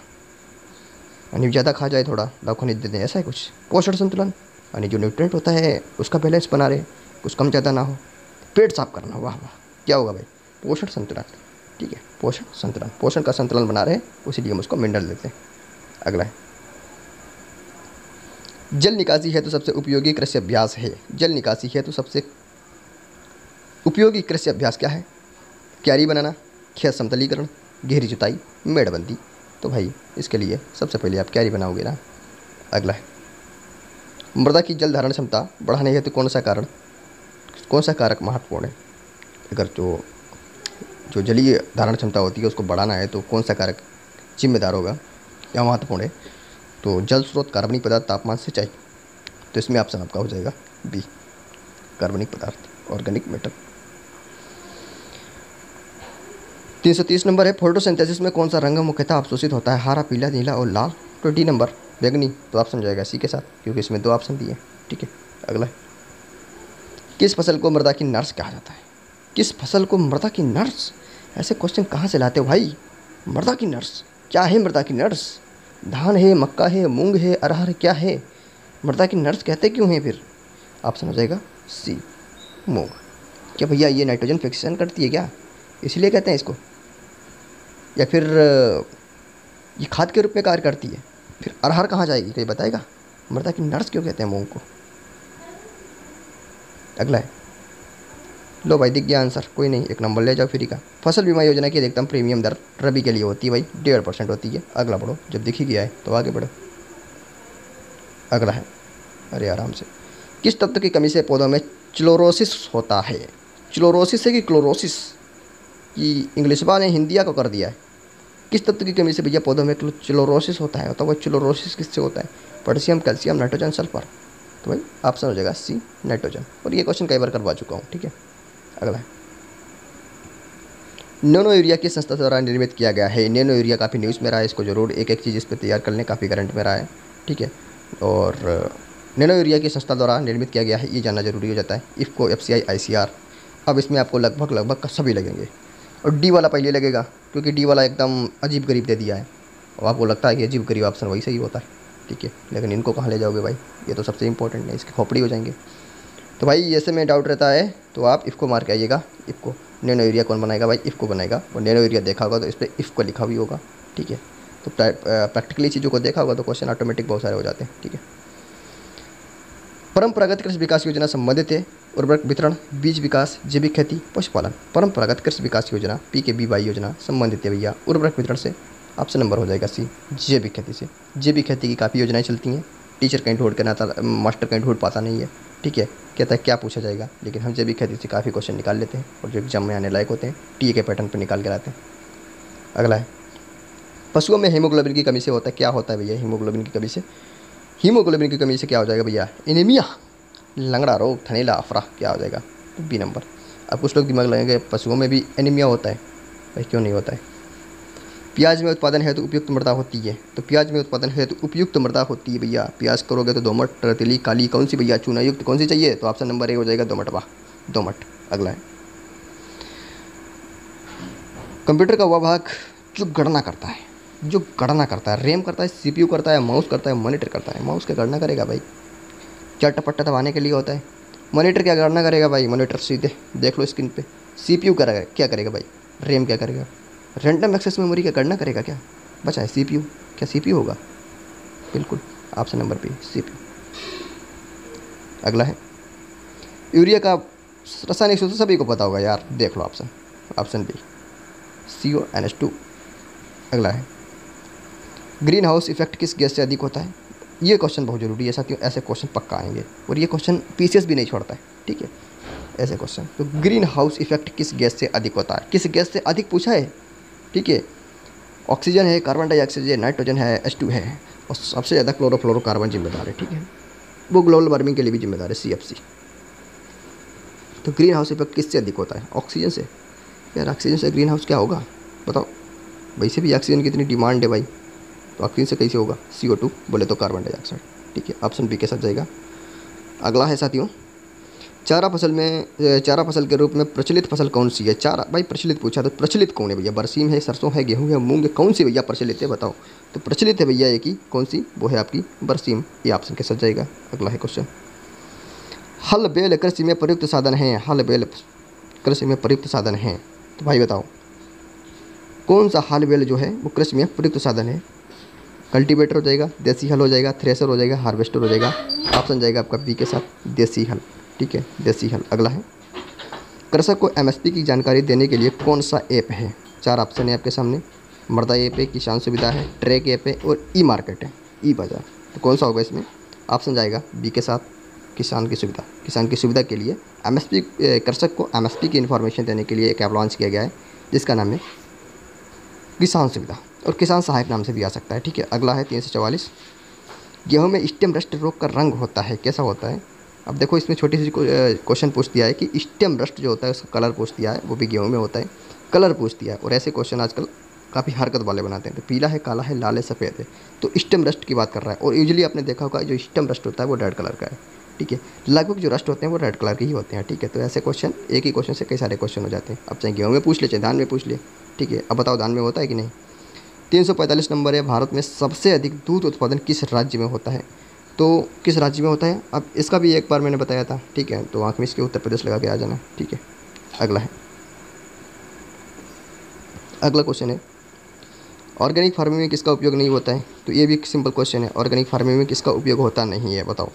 यानी ज़्यादा खा जाए थोड़ा दाव खनिज दे दें, ऐसा है कुछ। पोषण संतुलन, यानी जो न्यूट्रिएंट होता है उसका बैलेंस बना रहे, कुछ कम ज़्यादा ना हो। पेट साफ करना, वाह वाह, क्या होगा भाई? पोषण संतुलन। ठीक है, पोषण संतुलन, पोषण का संतुलन बना रहे, उसीलिए हम उसको मिनरल देते हैं। अगला है, जल निकासी हेतु सबसे उपयोगी कृषि अभ्यास है। जल निकासी हेतु सबसे उपयोगी कृषि अभ्यास क्या है? क्यारी बनाना, खेत समतलीकरण, गहरी जुताई, मेड़बंदी। तो भाई इसके लिए सबसे पहले आप क्यारी बनाओगे ना। अगला है, मृदा की जल धारण क्षमता बढ़ाने हेतु कौन सा कारक महत्वपूर्ण है? अगर जो जलीय धारण क्षमता होती है उसको बढ़ाना है तो कौन सा कारक जिम्मेदार होगा या महत्वपूर्ण है? तो जल स्रोत, कार्बनिक पदार्थ, तापमान, सिंचाई। तो इसमें ऑप्शन आपका हो जाएगा बी, कार्बनिक पदार्थ, ऑर्गेनिक मैटर। 330 नंबर है, फोटोसिंथेसिस में कौन सा रंग मुख्यतः अवशोषित होता है? हरा, पीला, नीला और लाल। 20 नंबर बैगनी। तो आप समझाएगा सी के साथ, क्योंकि इसमें 2 ऑप्शन दिए। ठीक है, अगला है, किस फसल को मृदा की नर्स कहा जाता है? किस फसल को मृदा की नर्स? ऐसे क्वेश्चन कहाँ से लाते हो भाई? मृदा की नर्स क्या है? मृदा की नर्स धान है, मक्का है, मूंग है, अरहर क्या है? मृदा की नर्स कहते क्यों हैं फिर? ऑप्शन हो जाएगा सी, मूंग। क्या भैया ये नाइट्रोजन फिक्सेशन करती है क्या, इसलिए कहते हैं इसको? या फिर ये खाद के रूप में कार्य करती है? फिर अरहर कहाँ जाएगी, कोई बताएगा? मृदा की नर्स क्यों कहते हैं मूंग को? अगला है, लो भाई दिख गया आंसर, कोई नहीं, 1 नंबर ले जाओ फ्री का। फसल बीमा योजना की अधिकतम प्रीमियम दर रबी के लिए होती है भाई 1.5% होती है। अगला बढ़ो, जब दिख ही गया है तो आगे बढ़ो। अगला है, अरे आराम से, किस तत्व की कमी से पौधों में क्लोरोसिस होता है? क्लोरोसिस है कि क्लोरोसिस? ये इंग्लिश वाले ने हिंदिया को कर दिया है। किस तत्व की कमी से भैया पौधों में क्लोरोसिस होता है? तो वह क्लोरोसिस किससे होता है? Potassium, calcium, nitrogen, sulphur. तो भाई ऑप्शन हो जाएगा सी, नाइट्रोजन। और ये क्वेश्चन कई बार करवा चुका हूँ। ठीक है, अगला है, नैनो यूरिया किस संस्था द्वारा निर्मित किया गया है? नैनो यूरिया काफ़ी न्यूज़ में रहा है, इसको जरूर एक एक चीज़ इस पर तैयार कर लें, काफ़ी करंट में रहा है। ठीक है, और नैनो यूरिया की संस्था द्वारा निर्मित किया गया है, ये जानना जरूरी हो जाता है। IFFCO, FCI, ICR। अब इसमें आपको लगभग सभी लगेंगे, और डी वाला पहले लगेगा, क्योंकि डी वाला एकदम अजीब गरीब दे दिया है, और आपको लगता है कि अजीब गरीब ऑप्शन वही सही होता है। ठीक है, लेकिन इनको कहाँ ले जाओगे भाई, ये तो सबसे इंपॉर्टेंट है, इसकी खोपड़ी हो जाएंगे। तो भाई ऐसे में डाउट रहता है तो आप इफ़को मार के आइएगा। इफ़को, नैनो यूरिया कौन बनाएगा भाई? इफ़को बनाएगा। और नैनो यूरिया देखा होगा तो इस पर इफ़को लिखा भी होगा। ठीक है, तो प्रैक्टिकली चीज़ों को देखा होगा तो क्वेश्चन ऑटोमेटिक बहुत सारे हो जाते हैं। ठीक है, परंपरागत कृषि विकास योजना संबंधित है उर्वरक वितरण, बीज विकास, जैविक खेती, पशुपालन। परंपरागत कृषि विकास योजना PKBY योजना संबंधित है भैया उर्वरक वितरण से। ऑप्शन नंबर हो जाएगा सी, जैविक खेती से। जैविक खेती की काफ़ी योजनाएं चलती हैं, टीचर कहीं ढूंढ के ना मास्टर कहीं ढूंढ पाता नहीं है। ठीक है, कहता है क्या पूछा जाएगा, लेकिन हम जैविक खेती से काफ़ी क्वेश्चन निकाल लेते हैं, और जो एग्जाम में आने लायक होते हैं टीए के पैटर्न पर निकाल के लाते हैं। अगला है, पशुओं में हीमोग्लोबिन की कमी से होता है, क्या होता है भैया हीमोग्लोबिन की कमी से? हीमोग्लोबिन की कमी से क्या हो जाएगा भैया? एनीमिया, लंगड़ा रोग, थनैला, अफरा। क्या हो जाएगा? तो बी नंबर। अब कुछ लोग दिमाग लगाएंगे पशुओं में भी एनीमिया होता है, भाई क्यों नहीं होता है? प्याज में उत्पादन हेतु उपयुक्त मृदा होती है, तो प्याज में उत्पादन हेतु उपयुक्त मृदा होती है भैया। प्याज करोगे तो दोमट, रेतीली, काली, कौन सी भैया? चूना युक्त कौन सी चाहिए? तो ऑप्शन नंबर ए हो जाएगा दोमट। वाह, दोमट। अगला है, कंप्यूटर का वह भाग जो गणना करता है, रैम करता है, CPU करता है, माउस करता है, मॉनिटर करता है। माउस क्या गणना करेगा भाई? चट्टा दबाने के लिए होता है। मॉनिटर क्या गणना करेगा भाई? मॉनिटर सीधे देख लो स्क्रीन पे। CPU क्या करेगा भाई? रैम क्या करेगा? रैंडम एक्सेस मेमोरी क्या गणना करेगा? क्या बचा है? CPU। क्या CPU होगा? बिल्कुल, ऑप्शन नंबर बी, CPU। अगला है, यूरिया का रासायनिक सूत्र सभी को पता होगा यार, देख लो ऑप्शन बी, CONH2। अगला है, ग्रीन हाउस इफेक्ट किस गैस से अधिक होता है? ये क्वेश्चन बहुत जरूरी है साथियों, ऐसे क्वेश्चन पक्का आएंगे, और ये क्वेश्चन PCS भी नहीं छोड़ता है। ठीक है, ऐसे क्वेश्चन। तो ग्रीन हाउस इफेक्ट किस गैस से अधिक होता है? किस गैस से अधिक पूछा है? ठीक है, ऑक्सीजन है, कार्बन डाइऑक्साइड है, नाइट्रोजन है, H2 है, और सबसे ज़्यादा क्लोरोफ्लोरोकार्बन जिम्मेदार है। ठीक है, वो ग्लोबल वार्मिंग के लिए भी जिम्मेदार है, CFC। तो ग्रीन हाउस इफेक्ट किससे अधिक होता है? ऑक्सीजन से। यार ऑक्सीजन से ग्रीन हाउस क्या होगा बताओ? वैसे भी ऑक्सीजन की इतनी डिमांड है भाई, तो ऑक्सीजन से कैसे होगा? CO2 बोले तो कार्बन डाइऑक्साइड। ठीक है, ऑप्शन बी के साथ जाएगा। अगला है साथियों, चारा फसल के रूप में प्रचलित फसल कौन सी है? चारा भाई प्रचलित पूछा, तो प्रचलित कौन है भैया? बरसीम है, सरसों है, गेहूँ है, मूंग है, कौन सी भैया प्रचलित है बताओ? तो प्रचलित है भैया एक ही, कौन सी? वो है आपकी बरसीम। ये ऑप्शन के साथ जाएगा। अगला है क्वेश्चन, हल बैल कृषि में प्रयुक्त साधन है। हल बैल कृषि में प्रयुक्त साधन है, तो भाई बताओ कौन सा हल बैल जो है वो कृषि में प्रयुक्त साधन है? कल्टीवेटर हो जाएगा, देसी हल हो जाएगा, थ्रेसर हो जाएगा, हार्वेस्टर हो जाएगा। ऑप्शन जाएगा आपका बी के साथ, देसी हल। ठीक है, देसी हल। अगला है, कृषक को एमएसपी की जानकारी देने के लिए कौन सा ऐप है? 4 ऑप्शन है आपके सामने। मृदा ऐप है, किसान सुविधा है, ट्रैक ऐप है और ई मार्केट है, ई बाज़ार। तो कौन सा होगा इसमें? ऑप्शन जाएगा बी के साथ, किसान की सुविधा। किसान की सुविधा के लिए एमएसपी, कृषक को एमएसपी की इन्फॉर्मेशन देने के लिए एक ऐप लॉन्च किया गया है जिसका नाम है किसान सुविधा, और किसान सहायक नाम से भी आ सकता है। ठीक है, अगला है 344, गेहूं में स्टेम रस्ट रोग का रंग होता है, कैसा होता है? अब देखो इसमें छोटी सी क्वेश्चन पूछ दिया है कि स्टेम रस्ट जो होता है उसका कलर पूछ दिया है, वो भी गेहूं में होता है, कलर पूछ दिया है। और ऐसे क्वेश्चन आजकल काफ़ी हरकत वाले बनाते हैं, तो पीला है, काला है, लाल है, सफ़ेद है, तो स्टेम रस्ट की बात कर रहा है। और यूजुअली आपने देखा होगा जो स्टेम रस्ट होता है वो रेड कलर का है। ठीक है, लगभग जो रस्ट होते हैं वो रेड कलर के ही होते हैं। ठीक है, तो ऐसे क्वेश्चन, एक ही क्वेश्चन से कई सारे क्वेश्चन हो जाते हैं। अब चाहे गेहूँ में पूछ ले, चाहे धान में पूछ ले। ठीक है, अब बताओ धान में होता है कि नहीं? 345 नंबर है, भारत में सबसे अधिक दूध उत्पादन किस राज्य में होता है? तो किस राज्य में होता है? अब इसका भी एक बार मैंने बताया था। ठीक है, तो आँख में इसके उत्तर प्रदेश लगा के आ जाना। ठीक है, अगला है, अगला क्वेश्चन है, ऑर्गेनिक फार्मिंग में किसका उपयोग नहीं होता है? तो ये भी एक सिंपल क्वेश्चन है, ऑर्गेनिक फार्मिंग में किसका उपयोग होता नहीं है, बताओ।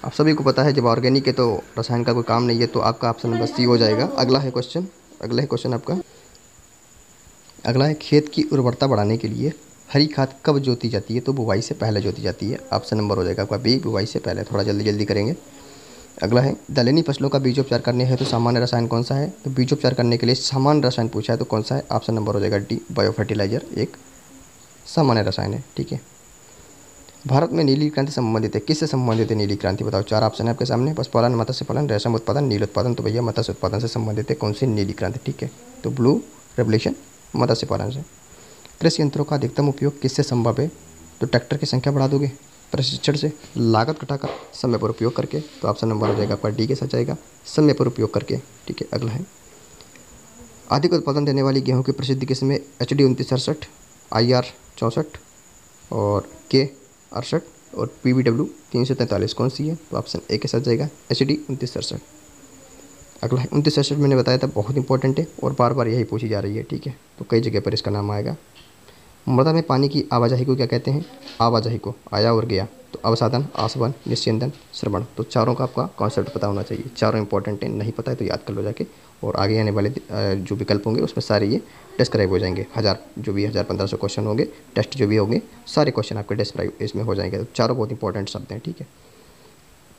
आप सभी को पता है जब ऑर्गेनिक है तो रसायन का कोई काम नहीं है, तो आपका ऑप्शन नंबर सी हो जाएगा। अगला है क्वेश्चन, अगला है क्वेश्चन आपका, अगला है, खेत की उर्वरता बढ़ाने के लिए हरी खाद कब जोती जाती है? तो बुवाई से पहले जोती जाती है। ऑप्शन नंबर हो जाएगा आपका बी, बुवाई से पहले। थोड़ा जल्दी जल्दी करेंगे। अगला है, दलहनी फसलों का बीजोपचार करने है तो सामान्य रसायन कौन सा है? तो बीजोपचार करने के लिए सामान्य रसायन पूछा है तो कौन सा है? ऑप्शन नंबर हो जाएगा डी, बायो फर्टिलाइजर एक सामान्य रसायन है। ठीक है, भारत में नीली क्रांति संबंधित है, किससे संबंधित है नीली क्रांति? बताओ। 4 ऑप्शन है आपके सामने, पशुपालन, मत्स्य पालन, रेशम उत्पादन, नील उत्पादन। तो भैया मत्स्य उत्पादन से संबंधित है। कौन सी नीली क्रांति? ठीक है, तो ब्लू रेवोल्यूशन मत्स्य पालन से। कृषि यंत्रों का अधिकतम उपयोग किससे संभव है? तो ट्रैक्टर की संख्या बढ़ा दोगे, प्रशिक्षण से, लागत घटाकर, समय पर उपयोग करके। तो ऑप्शन नंबर हो जाएगा आपका डी के साथ जाएगा, समय पर उपयोग करके। ठीक है, अगला है, अधिक उत्पादन देने वाली गेहूं की प्रसिद्ध किस्म में HD 2968, IR 64 और K 68 और PBW 343 कौन सी है? तो ऑप्शन ए के साथ जाएगा, HD 2968। अगला है 2968, मैंने बताया था बहुत इंपॉर्टेंट है और बार बार यही पूछी जा रही है। ठीक है, तो कई जगह पर इसका नाम आएगा। मृदा में पानी की आवाजाही को क्या कहते हैं? आवाजाही को, आया और गया। तो अवसादन, आसवन, निस्यंदन, श्रवण। तो चारों का आपका कॉन्सेप्ट पता होना चाहिए। चारों इंपॉर्टेंट है, नहीं पता है तो याद कर लो जाके, और आगे आने वाले जो विकल्प होंगे उसमें सारे ये डिस्क्राइब हो जाएंगे। 1000 जो भी 1500 क्वेश्चन होंगे, टेस्ट जो भी होंगे, सारे क्वेश्चन आपके डिस्क्राइब इसमें हो जाएंगे। तो चारों बहुत इंपॉर्टेंट शब्द हैं। ठीक है,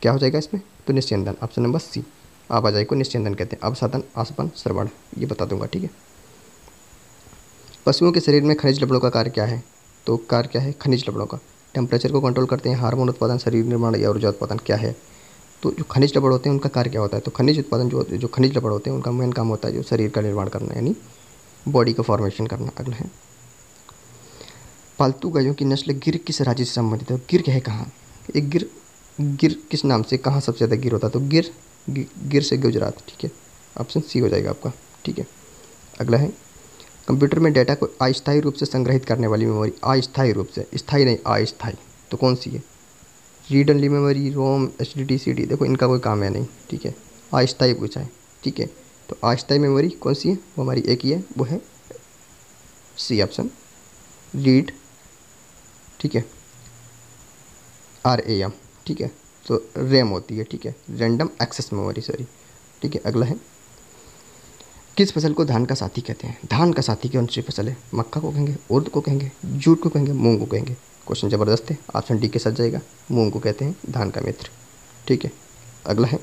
क्या हो जाएगा इसमें? तो निस्यंदन, ऑप्शन नंबर सी, आवाजाही को निस्यंदन कहते हैं। अवसादन, आसवन, श्रवण, ये बता दूंगा। ठीक है, पशुओं के शरीर में खनिज लवणों का कार्य क्या है? तो कार्य क्या है खनिज लवणों का? टेम्परेचर को कंट्रोल करते हैं, हार्मोन उत्पादन, शरीर निर्माण या ऊर्जा उत्पादन, क्या है? तो जो खनिज लवण होते हैं उनका कार्य क्या होता है? तो खनिज उत्पादन, जो खनिज लवण होते हैं उनका मेन काम होता है जो शरीर का निर्माण करना, यानी बॉडी का फॉर्मेशन करना। अगला है, पालतू गायों की नस्ल गिर किस राज्य से संबंधित है? गिर क्या है, कहाँ? एक गिर किस नाम से, कहाँ सबसे ज़्यादा गिर होता है? तो गिर से गुजरात। ठीक है, ऑप्शन सी हो जाएगा आपका। ठीक है, अगला है, कंप्यूटर में डेटा को अस्थायी रूप से संग्रहित करने वाली मेमोरी, अस्थायी रूप से, स्थायी नहीं, अस्थायी, तो कौन सी है? रीड ओनली मेमोरी, रोम, HDD, CD। देखो इनका कोई काम है नहीं। ठीक है, अस्थायी पूछा है। ठीक है, तो अस्थायी मेमोरी कौन सी है? वो हमारी एक ही है, वो है सी ऑप्शन, रीड। ठीक है, RAM। ठीक है, तो रैम होती है। ठीक है, रैंडम एक्सेस मेमोरी, सॉरी। ठीक है, अगला है, किस फसल को धान का साथी कहते हैं? धान का साथी कौन सी फसल है? मक्का को कहेंगे, उर्द को कहेंगे, जूट को कहेंगे, मूंग को कहेंगे। क्वेश्चन ज़बरदस्त है, ऑप्शन डी के साथ जाएगा, मूंग को कहते हैं धान का मित्र। ठीक है, अगला है,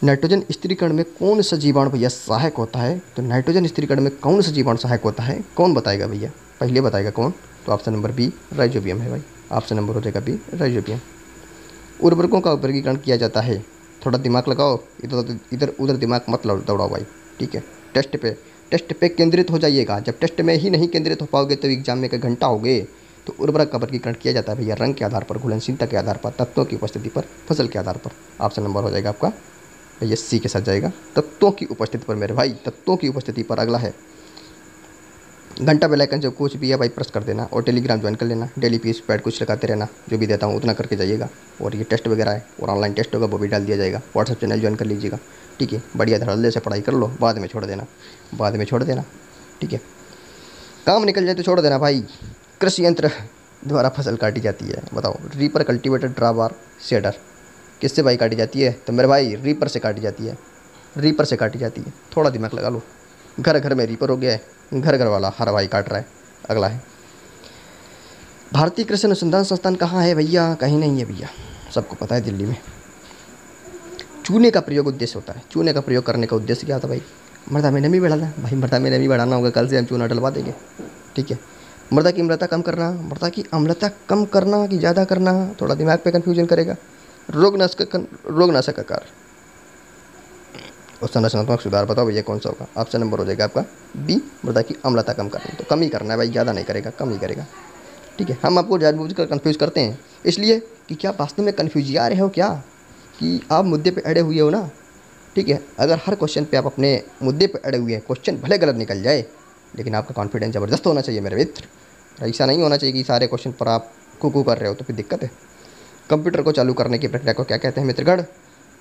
नाइट्रोजन स्थिरीकरण में कौन सा जीवाणु भैया सहायक होता है? तो नाइट्रोजन स्थिरीकरण में कौन सा जीवाणु सहायक होता है? कौन बताएगा भैया? पहले बताएगा कौन? तो ऑप्शन नंबर बी, राइजोबियम है भाई। ऑप्शन नंबर हो जाएगा बी, राइजोबियम। उर्वरकों का वर्गीकरण किया जाता है, थोड़ा दिमाग लगाओ, इधर उधर दिमाग मत दौड़ाओ भाई। ठीक है, टेस्ट पे केंद्रित हो जाइएगा। जब टेस्ट में ही नहीं केंद्रित हो पाओगे तो एग्जाम में कई घंटा होगे। तो उर्वरक का वर्गीकरण किया जाता है भैया रंग के आधार पर, घुलनशीलता के आधार पर, तत्वों की उपस्थिति पर, फसल के आधार पर। ऑप्शन नंबर हो जाएगा आपका भैया सी के साथ जाएगा, तत्वों की उपस्थिति पर मेरे भाई, तत्वों की उपस्थिति पर। अगला है, घंटा बेल आइकन जब कुछ भी है भाई प्रेस कर देना, और टेलीग्राम ज्वाइन कर लेना। डेली पीस पैड कुछ लगाते रहना, जो भी देता हूँ उतना करके जाइएगा। और ये टेस्ट वगैरह है और ऑनलाइन टेस्ट होगा वो भी डाल दिया जाएगा। व्हाट्सएप चैनल ज्वाइन कर लीजिएगा। ठीक है, बढ़िया धड़ल्ले से पढ़ाई कर लो, बाद में छोड़ देना, बाद में छोड़ देना। ठीक है, काम निकल जाए तो छोड़ देना भाई। कृषि यंत्र द्वारा फसल काटी जाती है? बताओ। रीपर, कल्टीवेटर, ड्राबार, शेडर, किससे भाई काटी जाती है? तो मेरे भाई रीपर से काटी जाती है, रीपर से काटी जाती है। थोड़ा दिमाग लगा लो। घर घर में रीपर हो गया है, घर घर वाला हर भाई काट रहा है। अगला है, भारतीय कृषि अनुसंधान संस्थान कहाँ है भैया? कहीं नहीं है भैया, सबको पता है, दिल्ली में। चूने का प्रयोग उद्देश्य होता है, चूने का प्रयोग करने का उद्देश्य क्या था भाई? मृदा में नमी बढ़ाना। भाई मृदा में नमी बढ़ाना होगा, कल से हम चूना डलवा देंगे। ठीक है, मृदा की अम्लता कम करना, मृदा की अम्लता कम करना कि ज़्यादा करना, थोड़ा दिमाग पे कन्फ्यूजन करेगा। रोगनाशक का कार्य और संरचनात्मक सुधार। बताओ भैया कौन सा होगा? ऑप्शन नंबर हो जाएगा आपका बी, मृदा की अम्लता कम करनी। तो कम ही करना है भाई, ज़्यादा नहीं करेगा, कम ही करेगा। ठीक है, हम आपको जानबूझकर कन्फ्यूज करते हैं इसलिए कि क्या वास्तव में कन्फ्यूज आ रहे हो क्या, कि आप मुद्दे पे अड़े हुए हो ना। ठीक है, अगर हर क्वेश्चन पे आप अपने मुद्दे पे अड़े हुए हैं, क्वेश्चन भले गलत निकल जाए लेकिन आपका कॉन्फिडेंस ज़बरदस्त होना चाहिए मेरे मित्र। ऐसा नहीं होना चाहिए कि सारे क्वेश्चन पर आप कुकू कर रहे हो, तो फिर दिक्कत है। कंप्यूटर को चालू करने की प्रक्रिया को क्या कहते हैं मित्रगण?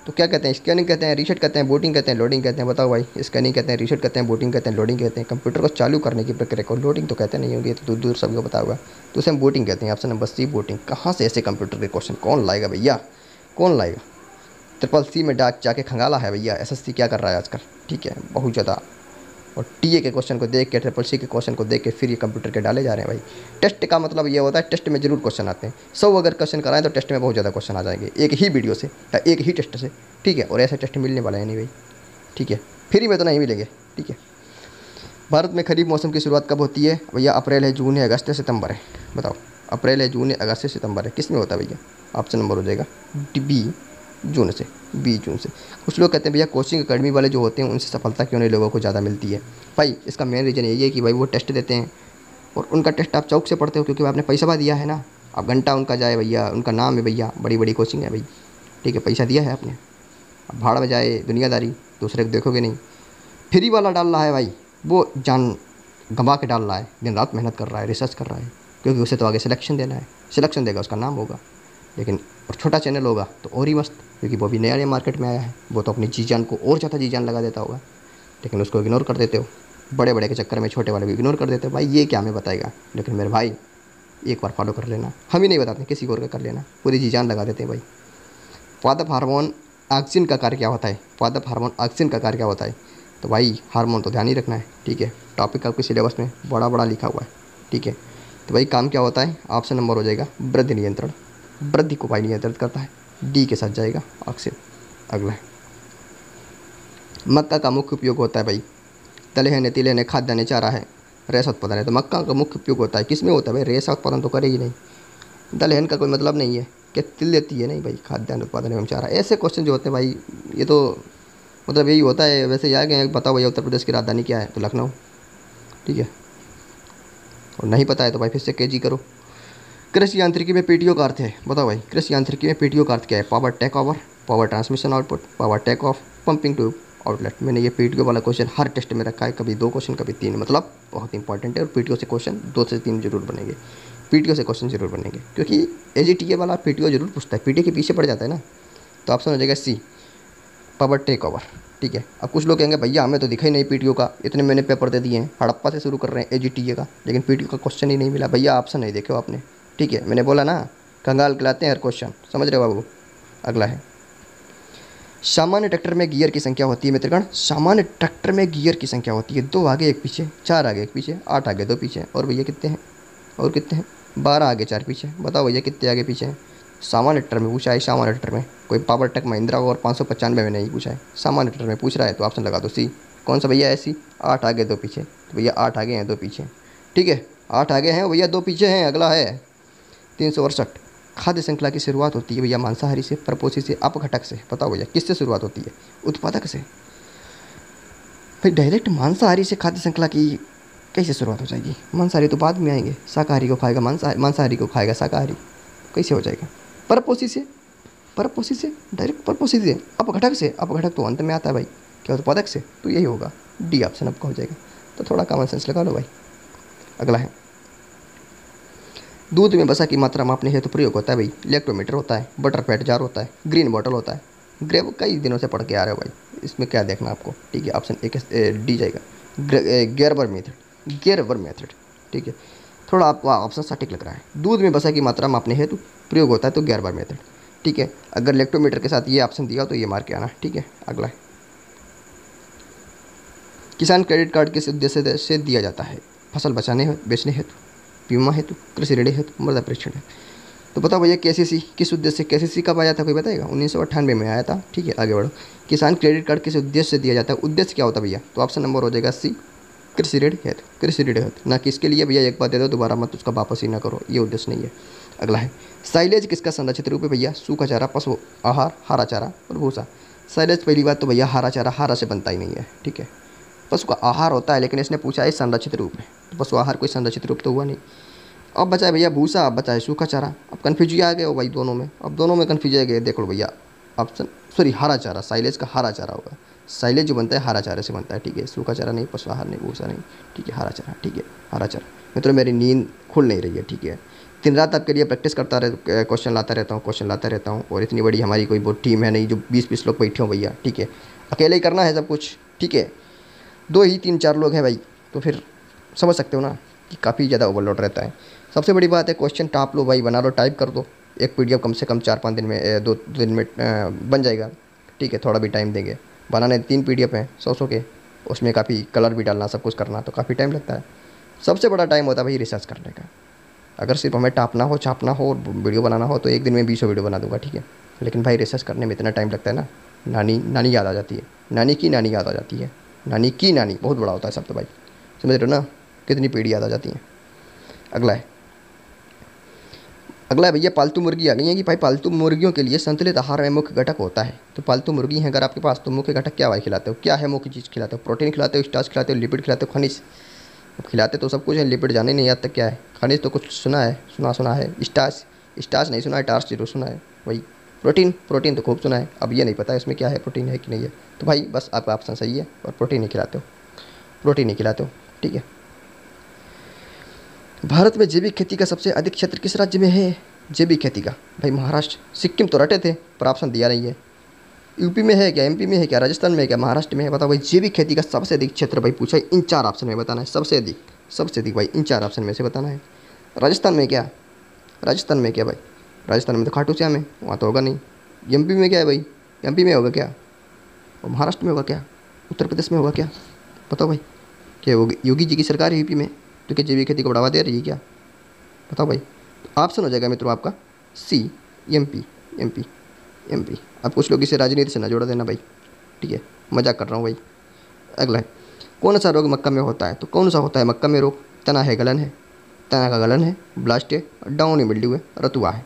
तो क्या कहते हैं? स्कैनिंग कहते हैं, रीसेट कहते हैं, बूटिंग कहते हैं, लोडिंग कहते हैं। बताओ भाई। स्कैनिंग कहते हैं, रीसेट कहते हैं, बूटिंग कहते हैं, लोडिंग कहते हैं। कंप्यूटर को चालू करने की प्रक्रिया को लोडिंग तो कहते नहीं होंगे, तो दूर दूर सबको पता होगा, तो उसे हम बूटिंग कहते हैं। Option number C, booting. कहाँ से ऐसे कंप्यूटर के क्वेश्चन कौन लाएगा भैया, कौन लाएगा? ट्रिपल सी में डाक जाके खंगाला है भैया, एसएससी क्या कर रहा है आजकल। ठीक है, बहुत ज़्यादा। और टीए के क्वेश्चन को देख के, ट्रिपल सी के क्वेश्चन को देख के फिर ये कंप्यूटर के डाले जा रहे हैं भाई। टेस्ट का मतलब ये होता है, टेस्ट में जरूर क्वेश्चन आते हैं। 100 अगर क्वेश्चन कराएं तो टेस्ट में बहुत ज़्यादा क्वेश्चन आ जाएंगे, एक ही वीडियो से या एक ही टेस्ट से। ठीक है, और ऐसे टेस्ट मिलने वाला है नहीं भाई। ठीक है, फ्री में तो नहीं मिलेंगे। ठीक है, भारत में खरीफ मौसम की शुरुआत कब होती है भैया? अप्रैल है, जून है, अगस्त है, सितंबर है? बताओ। अप्रैल है, जून है, अगस्त है, सितंबर है? किस में होता है भैया? ऑप्शन नंबर हो जाएगा बी, जून से। बी, जून से। कुछ लोग कहते हैं भैया कोचिंग अकेडमी वाले जो होते हैं उनसे सफलता क्यों नहीं लोगों को ज़्यादा मिलती है? भाई इसका मेन रीज़न यही है कि भाई वो टेस्ट देते हैं और उनका टेस्ट आप चौक से पढ़ते हो, क्योंकि आपने पैसा दिया है ना। अब घंटा उनका जाए भैया, उनका नाम है भैया, बड़ी बड़ी कोचिंग है भाई। ठीक है, पैसा दिया है आपने, अब भाड़ में जाए दुनियादारी, दूसरे को देखोगे नहीं। फ्री वाला डाल रहा है भाई, वो जान गंवा के डाल रहा है, दिन रात मेहनत कर रहा है, रिसर्च कर रहा है, क्योंकि उसे तो आगे सिलेक्शन देना है। सिलेक्शन देगा, उसका नाम होगा। लेकिन और छोटा चैनल होगा तो और ही मस्त, क्योंकि वो भी नया नया मार्केट में आया है, वो तो अपनी जी जान को और ज़्यादा जी जान लगा देता होगा, लेकिन उसको इग्नोर कर देते हो। बड़े बड़े के चक्कर में छोटे वाले भी इग्नोर कर देते हो। भाई ये क्या हमें बताएगा? लेकिन मेरे भाई एक बार फॉलो कर लेना, हम ही नहीं बताते, किसी और का कर लेना, पूरी जी जान लगा देते हैं भाई। पादप हार्मोन ऑक्सिन का कार्य क्या होता है? पादप हार्मोन ऑक्सिन का कार्य क्या होता है? तो भाई हार्मोन तो ध्यान ही रखना है। ठीक है, टॉपिक आपके सिलेबस में बड़ा बड़ा लिखा हुआ है। ठीक है, तो भाई काम क्या होता है? ऑप्शन नंबर हो जाएगा वृद्धि नियंत्रण। वृद्धि को भाई नियंत्रित करता है, डी के साथ जाएगा ऑक्सिन। अगला है, मक्का का मुख्य उपयोग होता है भाई? दलहन, तिलहन, खाद्यान्न, चारा है, रेशा उत्पादन है। तो मक्का का मुख्य उपयोग होता है किस में होता है भाई? रेशा उत्पादन तो करे ही नहीं। दलहन का कोई मतलब नहीं है, क्या तिल देती है? नहीं भाई, खाद्यान्न उत्पादन एवं चारा। ऐसे क्वेश्चन जो होते हैं भाई, ये तो मतलब यही होता है। वैसे याद गए, बताओ भैया उत्तर प्रदेश की राजधानी क्या है? तो लखनऊ। ठीक है, और नहीं पता है तो भाई फिर से केजी करो। कृषि यांत्रिकी में पीटीओ का अर्थ है? बताओ भाई, कृषि यांत्रिकी में पीटीओ का अर्थ क्या है? Power take over, power transmission output, power take off, pumping tube, outlet. मैंने ये पीटीओ वाला क्वेश्चन हर टेस्ट में रखा है, कभी 2 क्वेश्चन कभी 3, मतलब बहुत इंपॉर्टेंट है। और पीटीओ से क्वेश्चन 2 से 3 जरूर बनेंगे, पीटीओ से क्वेश्चन जरूर बनेंगे, क्योंकि एजीटीए वाला पीटीओ जरूर पूछता है, पीटीओ के पीछे पड़ जाता है ना। तो ऑप्शन हो जाएगा सी, पावर टेक ओवर। ठीक है, अब कुछ लोग कहेंगे भैया हमें तो दिखा ही नहीं पीटीओ का, इतने मैंने पेपर दे दिए हैं, हड़प्पा से शुरू कर रहे हैं एजीटीए का, लेकिन पीटीओ का क्वेश्चन ही नहीं मिला। भैया ऑप्शन नहीं देखे हो आपने। ठीक है, मैंने बोला ना, कंगाल खिलाते हैं हर क्वेश्चन, समझ रहे हो बाबू। अगला है, सामान्य ट्रैक्टर में गियर की संख्या होती है मित्रगण? सामान्य ट्रैक्टर में गियर की संख्या होती है 2 आगे 1 पीछे, 4 आगे 1 पीछे, 8 आगे 2 पीछे। और भैया कितने हैं? और कितने हैं? 12 आगे 4 पीछे। बताओ भैया कितने आगे पीछे हैं? सामान्य ट्रैक्टर में पूछा है, सामान्य ट्रैक्टर में, कोई पावर टेक महिंद्रा और 595 में नहीं पूछा है, सामान्य ट्रैक्टर में पूछ रहा है। तो ऑप्शन लगा दो सी। कौन सा भैया? ऐसी 8 आगे 2 पीछे। तो भैया 8 आगे हैं 2 पीछे। ठीक है, 8 आगे हैं भैया, 2 पीछे हैं। अगला है 368, खाद्य श्रृंखला की शुरुआत होती है भैया मांसाहारी से, परपोषी से, अपघटक से। बताओ भैया किससे शुरुआत होती है? उत्पादक से। भाई डायरेक्ट मांसाहारी से खाद्य श्रृंखला की कैसे शुरुआत हो जाएगी? मांसाहारी तो बाद में आएंगे, शाकाहारी को खाएगा मांसाहारी को खाएगा शाकाहारी, कैसे हो जाएगा? परपोषी से, परपोषी से, डायरेक्ट परपोषी से। अपघटक से, अपघटक तो अंत में आता है भाई, क्या उत्पादक से? तो यही होगा डी ऑप्शन आपका हो जाएगा। तो थोड़ा कॉमन सेंस लगा लो भाई। अगला है, दूध में वसा की मात्रा मापने हेतु प्रयोग होता है भाई? लैक्टोमीटर होता है, बटर फैट जार होता है, ग्रीन बॉटल होता है, ग्रेव। कई दिनों से पढ़ के आ रहे हो भाई, इसमें क्या देखना आपको? ठीक है, ऑप्शन एक डी जाएगा, गेरबर मेथड, गेरबर मेथड। ठीक है, थोड़ा आपको ऑप्शन सटीक लग रहा है। दूध में वसा की मात्रा मापने हेतु प्रयोग होता है तो गैर बार मेथड, ठीक है। अगर लेक्टोमीटर के साथ ये ऑप्शन दिया तो ये मार के आना, ठीक है। अगला है, किसान क्रेडिट कार्ड किस उद्देश्य से दिया जाता है? फसल बचाने बेचने हेतु, बीमा हेतु, कृषि ऋण हेतु, मृदा परीक्षण है। तो बताओ भैया केसीसी किस उद्देश्य से, केसीसी कब आया था कोई बताएगा? 1998 में आया था, ठीक है। आगे बढ़ो, किसान क्रेडिट कार्ड किस उद्देश्य से दिया जाता है? उद्देश्य क्या होता है भैया? तो ऑप्शन नंबर हो जाएगा सी, कृषि ऋण हेतु, कृषि ऋण हेतु, ना किसके लिए भैया, एक बार दे दो दोबारा मत उसका वापस ही ना करो, ये उद्देश्य नहीं है। अगला है, साइलेज किसका संरक्षित रूप है भैया? सूखा चारा, पशु आहार, हरा चारा और भूसा। साइलेज पहली बात तो भैया हरा चारा हरा से बनता ही नहीं है, ठीक है। पशु का आहार होता है, लेकिन इसने पूछा है संरक्षित रूप है, तो पशु आहार कोई संरक्षित रूप तो हुआ नहीं। अब बचा है भैया भूसा, अब बचा है सूखा चारा। अब कन्फ्यूज आ गए हो भाई दोनों में, अब दोनों में कन्फ्यूज आ गए। देख लो भैया ऑप्शन, सॉरी हरा चारा, साइलेज का हरा चारा होगा। साइलेज जो बनता है हरा चारे से बनता है, ठीक है। सूखा चारा नहीं, पशु आहार नहीं, भूसा नहीं, ठीक है। हरा चारा, ठीक है, हरा चारा। मित्रों मेरी नींद खुल नहीं रही है, ठीक है। दिन रात आपके लिए प्रैक्टिस करता रह, क्वेश्चन लाता रहता हूँ। और इतनी बड़ी हमारी कोई बहुत टीम है नहीं जो 20-20 लोग बैठे हों भैया, ठीक है। अकेले ही करना है सब कुछ, ठीक है। 2 ही 3-4 लोग हैं भाई, तो फिर समझ सकते हो ना कि काफ़ी ज़्यादा ओवरलोड रहता है। सबसे बड़ी बात है क्वेश्चन टाप लो भाई, बना लो, टाइप कर दो। एक पीडीएफ कम से कम 4-5 दिन में, 2 दिन में बन जाएगा, ठीक है। थोड़ा भी टाइम देंगे, बनाने 3 पीडीएफ हैं 100 के, उसमें काफ़ी कलर भी डालना, सब कुछ करना, तो काफ़ी टाइम लगता है। सबसे बड़ा टाइम होता है भाई रिसर्च करने का। अगर सिर्फ हमें टापना हो, छापना हो और वीडियो बनाना हो तो एक दिन में 20 वीडियो बना दूंगा, ठीक है। लेकिन भाई रिसर्च करने में इतना टाइम लगता है ना, नानी याद आ जाती है, नानी की नानी याद आ जाती है, नानी की नानी बहुत बड़ा होता है शब्द भाई, समझ रहे हो ना, कितनी पीढ़ी याद आ जाती है। अगला है भैया पालतू मुर्गी आ गई है कि भाई पालतू मुर्गियों के लिए संतुलित आहार में मुख्य घटक होता है। तो पालतू मुर्गी है अगर आपके पास, तो मुख्य घटक क्या भाई खिलाते हो? क्या है मुख्य चीज़ खिलाते हो? प्रोटीन खिलाते हो, स्टार्च खिलाते हो, लिपिड खिलाते हो, खनिज? अब खिलाते तो सब कुछ है, लिपिड जाने नहीं याद तक क्या है, खनिज तो कुछ सुना है, सुना है, स्टार्च नहीं सुना है, टार्च जरूर सुना है भाई। प्रोटीन तो खूब सुना है, अब ये नहीं पता इसमें क्या है, प्रोटीन है कि नहीं है। तो भाई बस आपका ऑप्शन सही है, और प्रोटीन ही खिलाते हो, ठीक है। भारत में जैविक खेती का सबसे अधिक क्षेत्र किस राज्य में है? जैविक खेती का भाई महाराष्ट्र, सिक्किम तो रटे थे पर ऑप्शन दिया नहीं है। यूपी में है क्या, एमपी में है क्या, राजस्थान में है क्या, महाराष्ट्र में है? बताओ भाई जैविक खेती का सबसे अधिक क्षेत्र भाई पूछा है, इन 4 ऑप्शन में बताना है। सबसे अधिक भाई इन 4 ऑप्शन में से बताना है। राजस्थान में क्या भाई? राजस्थान में तो खाटू श्याम है, वहाँ तो होगा नहीं। एमपी में क्या है भाई? एमपी में होगा क्या? और महाराष्ट्र में होगा क्या? उत्तर प्रदेश में होगा क्या? बताओ भाई, क्या योगी जी की सरकार है यूपी में, तो क्या जैविक खेती को बढ़ावा दे रही है क्या? बताओ भाई। ऑप्शन हो जाएगा मित्रों आपका सी, एमपी। अब कुछ लोग इसे राजनीति से ना जोड़ देना भाई, ठीक है, मजाक कर रहा हूँ भाई। अगला है, कौन सा रोग मक्का में होता है? तो कौन सा होता है मक्का में रोग? तना का गलन है, ब्लास्ट है, डाउनी मिल्ड्यू है, रतुआ है।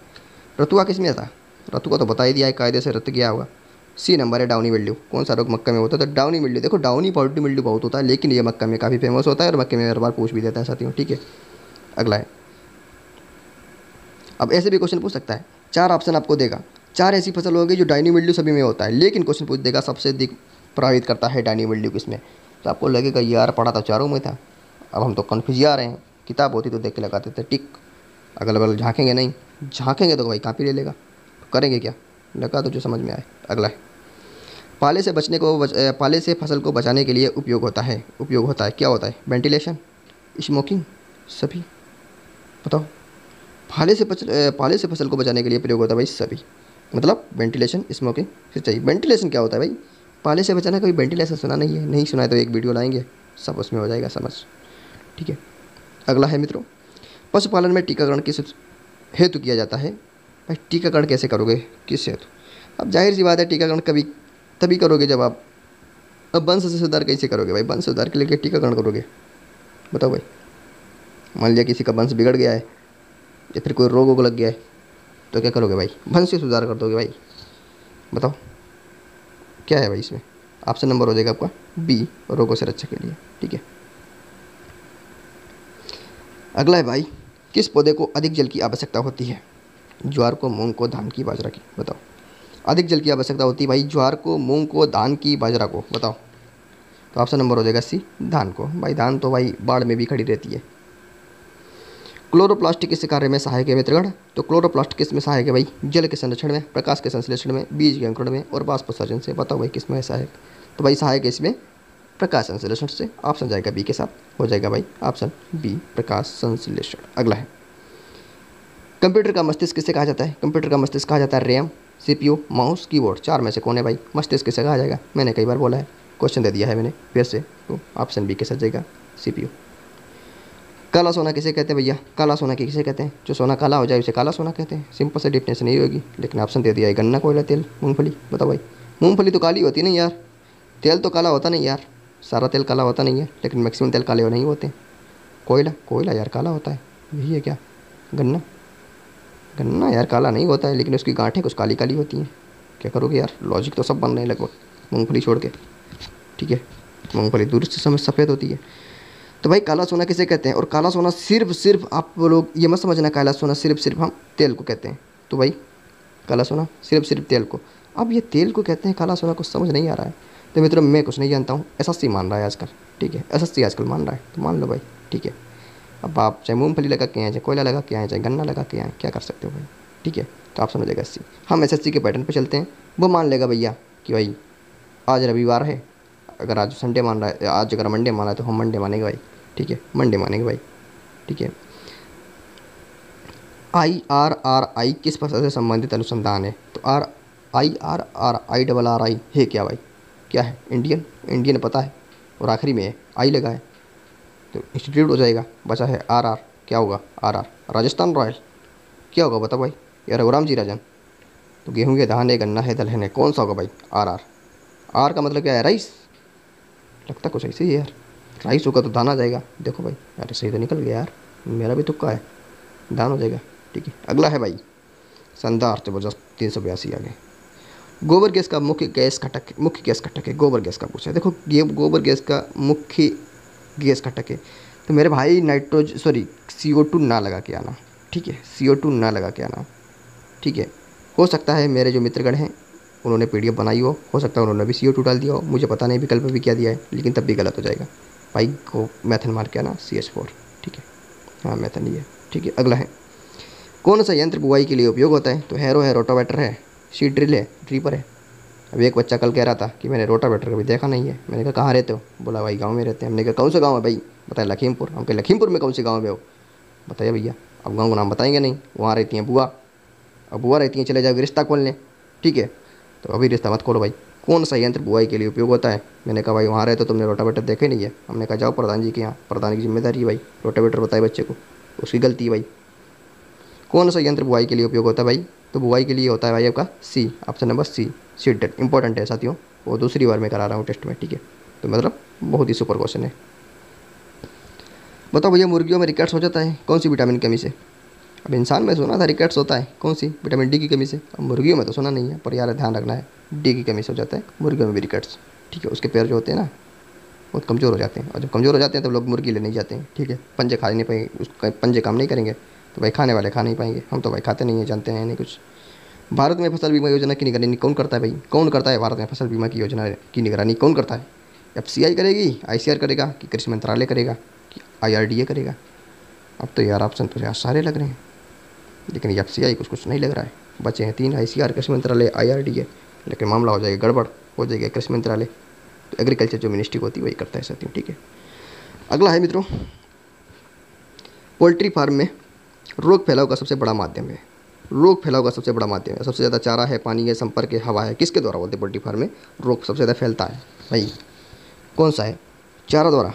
रतुआ किस में था? रतुआ तो बता ही दिया है, कायदे से रत गया होगा। सी नंबर है डाउनी मिल्ड्यू। कौन सा रोग मक्का में होता है? तो डाउनी मिल्ड्यू। देखो डाउनी पाउडरी मिल्ड्यू बहुत होता है, लेकिन ये मक्का में काफ़ी फेमस होता है और मक्के में हर बार पूछ भी देता है साथियों, ठीक है। अगला है, अब ऐसे भी क्वेश्चन पूछ सकता है, 4 ऑप्शन आपको देगा, 4 ऐसी फसल होगी जो डाउनी मिल्ड्यू सभी में होता है, लेकिन क्वेश्चन पूछ देगा सबसे अधिक प्रभावित करता है डाउनी मिल्ड्यू किसमें? तो आपको लगेगा यार पढ़ा तो चारों में था, अब हम तो कन्फ्यूज आ रहे हैं। किताब होती तो देख के लगाते थे टिक, अगल बगल झाँकेंगे नहीं, झाँकेंगे तो भाई कापी ले लेगा, करेंगे क्या, लगा तो जो समझ में आए। अगला है, पाले से फसल को बचाने के लिए उपयोग होता है क्या होता है? वेंटिलेशन, स्मोकिंग, सभी? बताओ। पाले से फसल को बचाने के लिए प्रयोग होता है भाई सभी, मतलब वेंटिलेशन, स्मोकिंग, सिंचाई। वेंटिलेशन क्या होता है भाई? पाले से बचाना, कभी वेंटिलेशन सुना नहीं है, नहीं सुना है तो एक वीडियो लाएंगे, सब उसमें हो जाएगा समझ, ठीक है। अगला है मित्रों, पशुपालन में टीकाकरण किस हेतु किया जाता है? भाई टीकाकरण कैसे करोगे, किस हेतु? अब जाहिर सी बात है टीकाकरण कभी तभी करोगे जब आप, अब वंश से सुधार कैसे करोगे भाई? वंश सुधार के लिए टीकाकरण करोगे? बताओ भाई। मान लिया किसी का वंश बिगड़ गया है या फिर कोई रोग लग गया है, तो क्या करोगे भाई? वंश से सुधार कर दोगे भाई। बताओ क्या है भाई इसमें? ऑप्शन नंबर हो जाएगा आपका बी, रोगों से रक्षा के लिए, ठीक है। अगला है भाई, किस पौधे को अधिक जल की आवश्यकता होती है? ज्वार को, मूंग को, धान की, बाजरा की? बताओ। अधिक जल की आवश्यकता होती है भाई ज्वार को, मूंग को, धान की, बाजरा को? बताओ। तो ऑप्शन नंबर हो जाएगा सी, धान को। भाई धान तो भाई बाढ़ में भी खड़ी रहती है। क्लोरोप्लास्ट किस कार्य में सहायक है मित्रगण? तो क्लोरोप्लास्ट किस में सहायक है भाई? जल के संरक्षण में, प्रकाश के संश्लेषण में, बीज के अंकुरण में और वाष्प उत्सर्जन से। बताओ भाई किस में है सहायक? तो भाई सहायक है इसमें प्रकाश संश्लेषण से। ऑप्शन जाएगा बी के साथ, हो जाएगा भाई ऑप्शन बी प्रकाश संश्लेषण। अगला है, कंप्यूटर का मस्तिष्क किसे कहा जाता है? कंप्यूटर का मस्तिष्क कहा जाता है रैम, सीपीयू, माउस, कीबोर्ड। चार में से कौन है भाई? मस्तिष्क किसे कहा जाएगा? मैंने कई बार बोला है, क्वेश्चन दे दिया है मैंने फिर से, तो ऑप्शन बी के साथ जाएगा सीपीयू। काला सोना किसे कहते हैं भैया? काला सोना किसे कहते हैं? जो सोना काला हो जाए उसे काला सोना कहते हैं। सिंपल से डिफिनेशन नहीं होगी, लेकिन ऑप्शन दे दिया है गन्ना, कोयला, तेल, मूंगफली। बताओ भाई, मूंगफली तो काली होती नहीं यार, तेल तो काला होता नहीं यार, सारा तेल काला होता नहीं है, लेकिन मैक्सिमम तेल काले नहीं होते। कोयला, कोयला यार काला होता है, यही है क्या? गन्ना, गन्ना यार काला नहीं होता है, लेकिन उसकी गांठें कुछ काली काली होती हैं। क्या करोगे यार, लॉजिक तो सब बन रहे हैं लगभग, मूंगफली छोड़ के। ठीक है, मूंगफली दूर से समझ सफ़ेद होती है। तो भाई काला सोना किसे कहते हैं? और काला सोना सिर्फ आप लोग ये मत समझना काला सोना सिर्फ हम तेल को कहते हैं। तो भाई काला सोना सिर्फ तेल को, अब ये तेल को कहते हैं काला सोना, कुछ समझ नहीं आ रहा है। तो मित्रों मैं कुछ नहीं जानता हूँ, एसएससी मान रहा है आजकल। ठीक है, एसएससी आजकल मान रहा है, तो मान लो भाई। ठीक है, अब आप चाहे मूंगफली लगा के आए, चाहे कोयला लगा के आए, चाहे गन्ना लगा के आए, क्या कर सकते हो भाई। ठीक है, तो आप समझ जाएगा एसएससी। हम एसएससी के पैटर्न पे चलते हैं, वो मान लेगा भैया कि भाई आज रविवार है, अगर आज संडे मान रहा है, आज अगर मंडे माना है तो हम मंडे मानेंगे भाई। ठीक है, मंडे मानेंगे भाई। ठीक है, IRRI किस भाषा से संबंधित अनुसंधान है? तो IRRI है क्या भाई? क्या है? इंडियन, इंडियन पता है, और आखिरी में है आई लगा है, तो इंस्टीट्यूट हो जाएगा। बचा है RR, क्या होगा? RR राजस्थान रॉयल, क्या होगा बता भाई? या रघुराम जी राजन। तो गेहूँ के धान है, गन्ना है, दलहन है, कौन सा होगा भाई? RR। आर का मतलब क्या है? राइस, लगता कुछ ऐसे ही है यार, राइस होगा तो दान आ जाएगा। देखो भाई, अरे सही तो निकल गया यार, मेरा भी तुक्का है, दान हो जाएगा। ठीक है, अगला है भाई शानदार जबरदस्त 382 आ गए। गोबर गैस का मुख्य गैस घटक है, गोबर गैस का पूछा है। देखो ये गोबर गैस का मुख्य गैस घटक है, तो मेरे भाई CO2 ना लगा के आना। ठीक है, CO2 ना लगा के आना। ठीक है, हो सकता है मेरे जो मित्रगण हैं उन्होंने PDF बनाई हो सकता है उन्होंने भी CO2 डाल दिया हो, मुझे पता नहीं विकल्प भी क्या दिया है, लेकिन तब भी गलत हो जाएगा भाई। को मैथन मार के आना CH4। ठीक है, हाँ मैथन ही है। ठीक है, अगला है, कौन सा यंत्र बुआई के लिए उपयोग होता है? तो हैरो है, रोटावेटर है, सीड ड्रिल है, ड्रीपर है। अब एक बच्चा कल कह रहा था कि मैंने रोटावेटर कभी देखा नहीं है। मैंने कहा कहाँ रहते हो? बोला भाई गाँव में रहते हैं। हमने कहा कौन सा गाँव है भाई? बताया लखीमपुर। हम कहे लखीमपुर में कौन से गाँव में हो? बताइए भैया। अब गाँव का नाम बताएंगे नहीं, वहाँ रहती हैं बुआ। अब बुआ रहती हैं, चले जाओगे रिश्ता खोलने। ठीक है, तो अभी रिश्ता मत खोलो भाई। कौन सा यंत्र बुआई के लिए उपयोग होता है? मैंने कहा भाई वहाँ रहे तो तुमने रोटावेटर देखे नहीं है। हमने कहा जाओ प्रधान जी के यहाँ, प्रधान की जिम्मेदारी है भाई, रोटावेटर बताए बच्चे को, उसकी गलती है भाई। कौन सा यंत्र बुआई के लिए उपयोग होता है भाई? तो बुआई के लिए होता है भाई आपका C, option number C, seed drill. Important है साथियों, वो दूसरी बार मैं करा रहा हूँ टेस्ट में। ठीक है, तो मतलब बहुत ही सुपर क्वेश्चन है। बताओ भैया मुर्गियों में रिकेट्स हो जाता है कौन सी विटामिन की कमी से? अब इंसान में सुना था रिकेट्स होता है कौन सी? विटामिन D की कमी से। अब मुर्गियों में तो सुना नहीं है, पर यार ध्यान रखना है, D की कमी से हो जाता है मुर्गियों में भी रिकेट्स। ठीक है, उसके पैर जो होते हैं ना बहुत कमज़ोर हो जाते हैं, और जब कमज़ोर हो जाते हैं तो लोग मुर्गी ले नहीं जाते हैं। ठीक है, पंजे खा नहीं पाएंगे, उसका पंजे काम नहीं करेंगे, तो भाई खाने वाले खा नहीं पाएंगे। हम तो भाई खाते नहीं हैं, जानते हैं नहीं कुछ। भारत में फसल बीमा योजना की निगरानी कौन करता है भाई? कौन करता है भारत में फसल बीमा की योजना की निगरानी कौन करता है? FCI करेगी, ICR करेगा, कि कृषि मंत्रालय करेगा, कि IRDA करेगा? अब तो यार ऑप्शन तो यार सारे लग रहे हैं, लेकिन FCI कुछ नहीं लग रहा है। बचे हैं 3, ICR, कृषि मंत्रालय, IRDA, लेकिन मामला हो जाएगा गड़बड़, हो जाएगा कृषि मंत्रालय। तो एग्रीकल्चर जो मिनिस्ट्री होती है वही करता है साथियों। ठीक है, अगला है मित्रों, पोल्ट्री फार्म में रोग फैलाव का सबसे बड़ा माध्यम है। रोग फैलाव का सबसे बड़ा माध्यम है, सबसे ज़्यादा चारा है, पानी है, संपर्क है, हवा है, किसके द्वारा बोलते हैं पोल्ट्री फार्म में रोग सबसे ज़्यादा फैलता है भाई? कौन सा है? चारा द्वारा,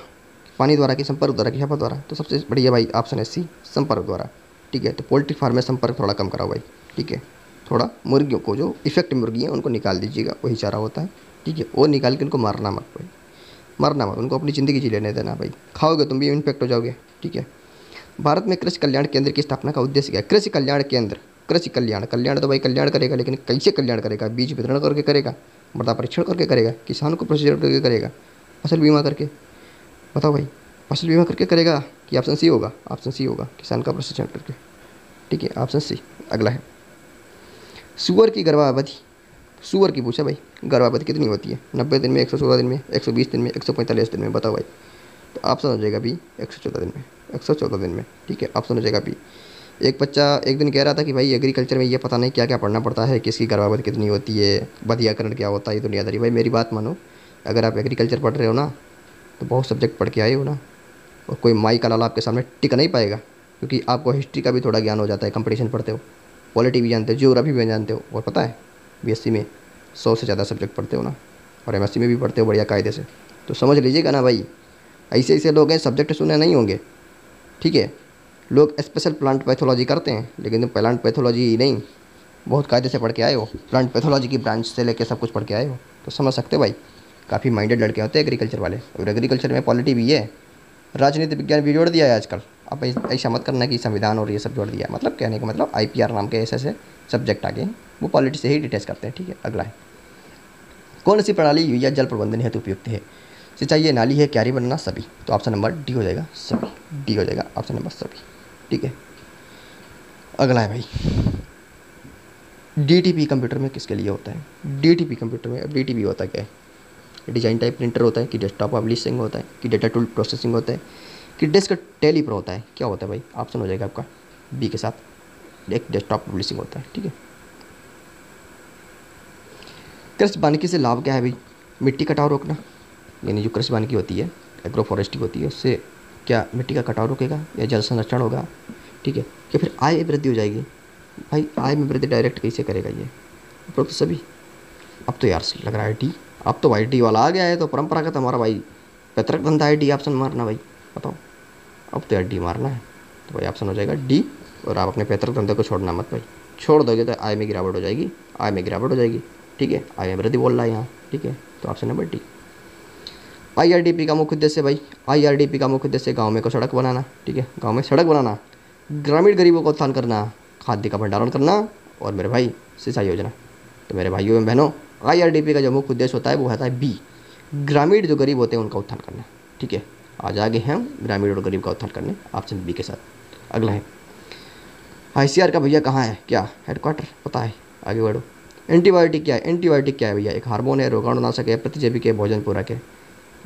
पानी द्वारा, कि संपर्क द्वारा, कि हवा द्वारा? तो सबसे बढ़िया भाई ऑप्शन है C, संपर्क द्वारा। ठीक है, तो पोल्ट्री फार्म में संपर्क थोड़ा कम कराओ भाई। ठीक है, थोड़ा मुर्गियों को जो इफेक्ट मुर्गी हैं उनको निकाल दीजिएगा, वही चारा होता है। ठीक है, वो निकाल के उनको मारना मत भाई, मरना मत, उनको अपनी ज़िंदगी जी लेने देना भाई। खाओगे तुम भी इन्फेक्ट हो जाओगे। ठीक है, भारत में कृषि कल्याण केंद्र की स्थापना का उद्देश्य क्या है? कृषि कल्याण केंद्र, कृषि कल्याण, कल्याण तो भाई कल्याण करेगा, लेकिन कैसे कल्याण करेगा? बीज वितरण करके करेगा, मृदा परीक्षण करके करेगा, किसान को प्रशिक्षण करके करेगा, फसल बीमा करके? बताओ भाई, फसल बीमा करके करेगा कि ऑप्शन C होगा? ऑप्शन C होगा, किसान का प्रशिक्षण करके। ठीक है, ऑप्शन C। अगला है, सुअर की गर्भावधि, सुअर की पूछा भाई, गर्भावधि कितनी होती है? 90 दिन में, 116 दिन में, 120 दिन में, 145 दिन में? बताओ भाई। तो ऑप्शन हो जाएगा B, 114 दिन में, 114 दिन में। ठीक है, ऑप्शन हो जाएगा B। एक बच्चा एक दिन कह रहा था कि भाई एग्रीकल्चर में ये पता नहीं क्या क्या पढ़ना पड़ता है, किसकी गर्भावधि कितनी होती है, बधियाकरण क्या होता है, दुनियादारी। भाई मेरी बात मानो, अगर आप एग्रीकल्चर पढ़ रहे हो ना, तो बहुत सब्जेक्ट पढ़ के आए हो ना, और कोई माई का लाल आपके सामने टिक नहीं पाएगा, क्योंकि आपको हिस्ट्री का भी थोड़ा ज्ञान हो जाता है, कंपटीशन पढ़ते हो, पॉलिटी भी जानते हो, ज्योग्राफी भी जानते हो, और पता है बीएससी में 100 से ज़्यादा सब्जेक्ट पढ़ते हो ना, और एमएससी में भी पढ़ते हो बढ़िया कायदे से। तो समझ लीजिएगा ना भाई, ऐसे ऐसे लोग हैं सब्जेक्ट सुने नहीं होंगे, ठीक है। लोग स्पेशल प्लांट पैथोलॉजी करते हैं, लेकिन तुम प्लांट पैथोलॉजी नहीं, बहुत कायदे से पढ़ के आए हो, प्लांट पैथोलॉजी की ब्रांच से लेकर सब कुछ पढ़ के आए हो, तो समझ सकते हो भाई। काफ़ी माइंडेड लड़के होते हैं एग्रीकल्चर वाले, और एग्रीकल्चर में पॉलिटी भी है, राजनीति विज्ञान भी जोड़ दिया है आजकल। अब ऐसा मत करना कि संविधान और ये सब जोड़ दिया है, मतलब कहने का मतलब आईपीआर नाम के ऐसे ऐसे सब्जेक्ट आ गए हैं, वो पॉलिटी से ही डिटेच करते हैं, ठीक है। अगला है, कौन सी प्रणाली या जल प्रबंधन हेतु उपयुक्त है? सिंचाई है, नाली है, क्यारी बनना, सभी। तो ऑप्शन नंबर डी हो जाएगा, सभी। डी हो जाएगा ऑप्शन नंबर सभी, ठीक है। अगला है भाई, डीटीपी कंप्यूटर में किसके लिए होता है? डीटीपी कंप्यूटर में, अब डीटीपी होता क्या है? डिजाइन टाइप प्रिंटर होता है, कि डेस्कटॉप पब्लिशिंग होता है, कि डेटा टूल प्रोसेसिंग होता है, कि डेस्क टेलीप्रो होता है? क्या होता है भाई? ऑप्शन हो जाएगा आपका बी के साथ, एक डेस्कटॉप पब्लिशिंग होता है, ठीक है। कृषि वानिकी से लाभ क्या है भाई? मिट्टी कटाव रोकना, यानी जो कृषि वानिकी होती है, एग्रो फॉरेस्ट्री होती है, उससे क्या मिट्टी का कटाव रुकेगा या जल संरक्षण होगा, ठीक है। या फिर आय वृद्धि हो जाएगी? भाई आय में वृद्धि डायरेक्ट कैसे करेगा ये? तो सभी। अब तो यार लग रहा है डी, अब तो भाई डी वाला आ गया है, तो परंपरागत हमारा भाई पैतृक धंधा है डी ऑप्शन मारना भाई, बताओ। अब तो यार डी मारना है, तो भाई ऑप्शन हो जाएगा डी। और आप अपने पैतृक धंधे को छोड़ना मत भाई, छोड़ दोगे तो आय में गिरावट हो जाएगी, आय में गिरावट हो जाएगी, ठीक है। आय में वृद्धि बोल रहा है यहाँ, ठीक है। तो ऑप्शन नंबर डी। आईआरडीपी का मुख्य उद्देश्य भाई, आईआरडीपी का मुख्य उद्देश्य गाँव में को सड़क बनाना, ठीक है, गाँव में सड़क बनाना, ग्रामीण गरीबों का उत्थान करना, खाद्य का भंडारण करना, और मेरे भाई सिंचाई योजना। तो मेरे भाइयों एवं बहनों, आईआरडीपी का जो मुख्य उद्देश्य होता है वो होता है बी, ग्रामीण जो गरीब होते हैं उनका उत्थान करना, ठीक है। आज आगे हैं ग्रामीण और गरीब का उत्थान करने, ऑप्शन बी के साथ। अगला है, आईसीआर का भैया कहाँ है? क्या हेडक्वार्टर? पता है, आगे बढ़ो। एंटीबायोटिक क्या है? एंटीबायोटिक क्या है भैया? एक हार्मोन है, रोगाणुनाशक है, प्रतिजैविक है, भोजन पूरक है।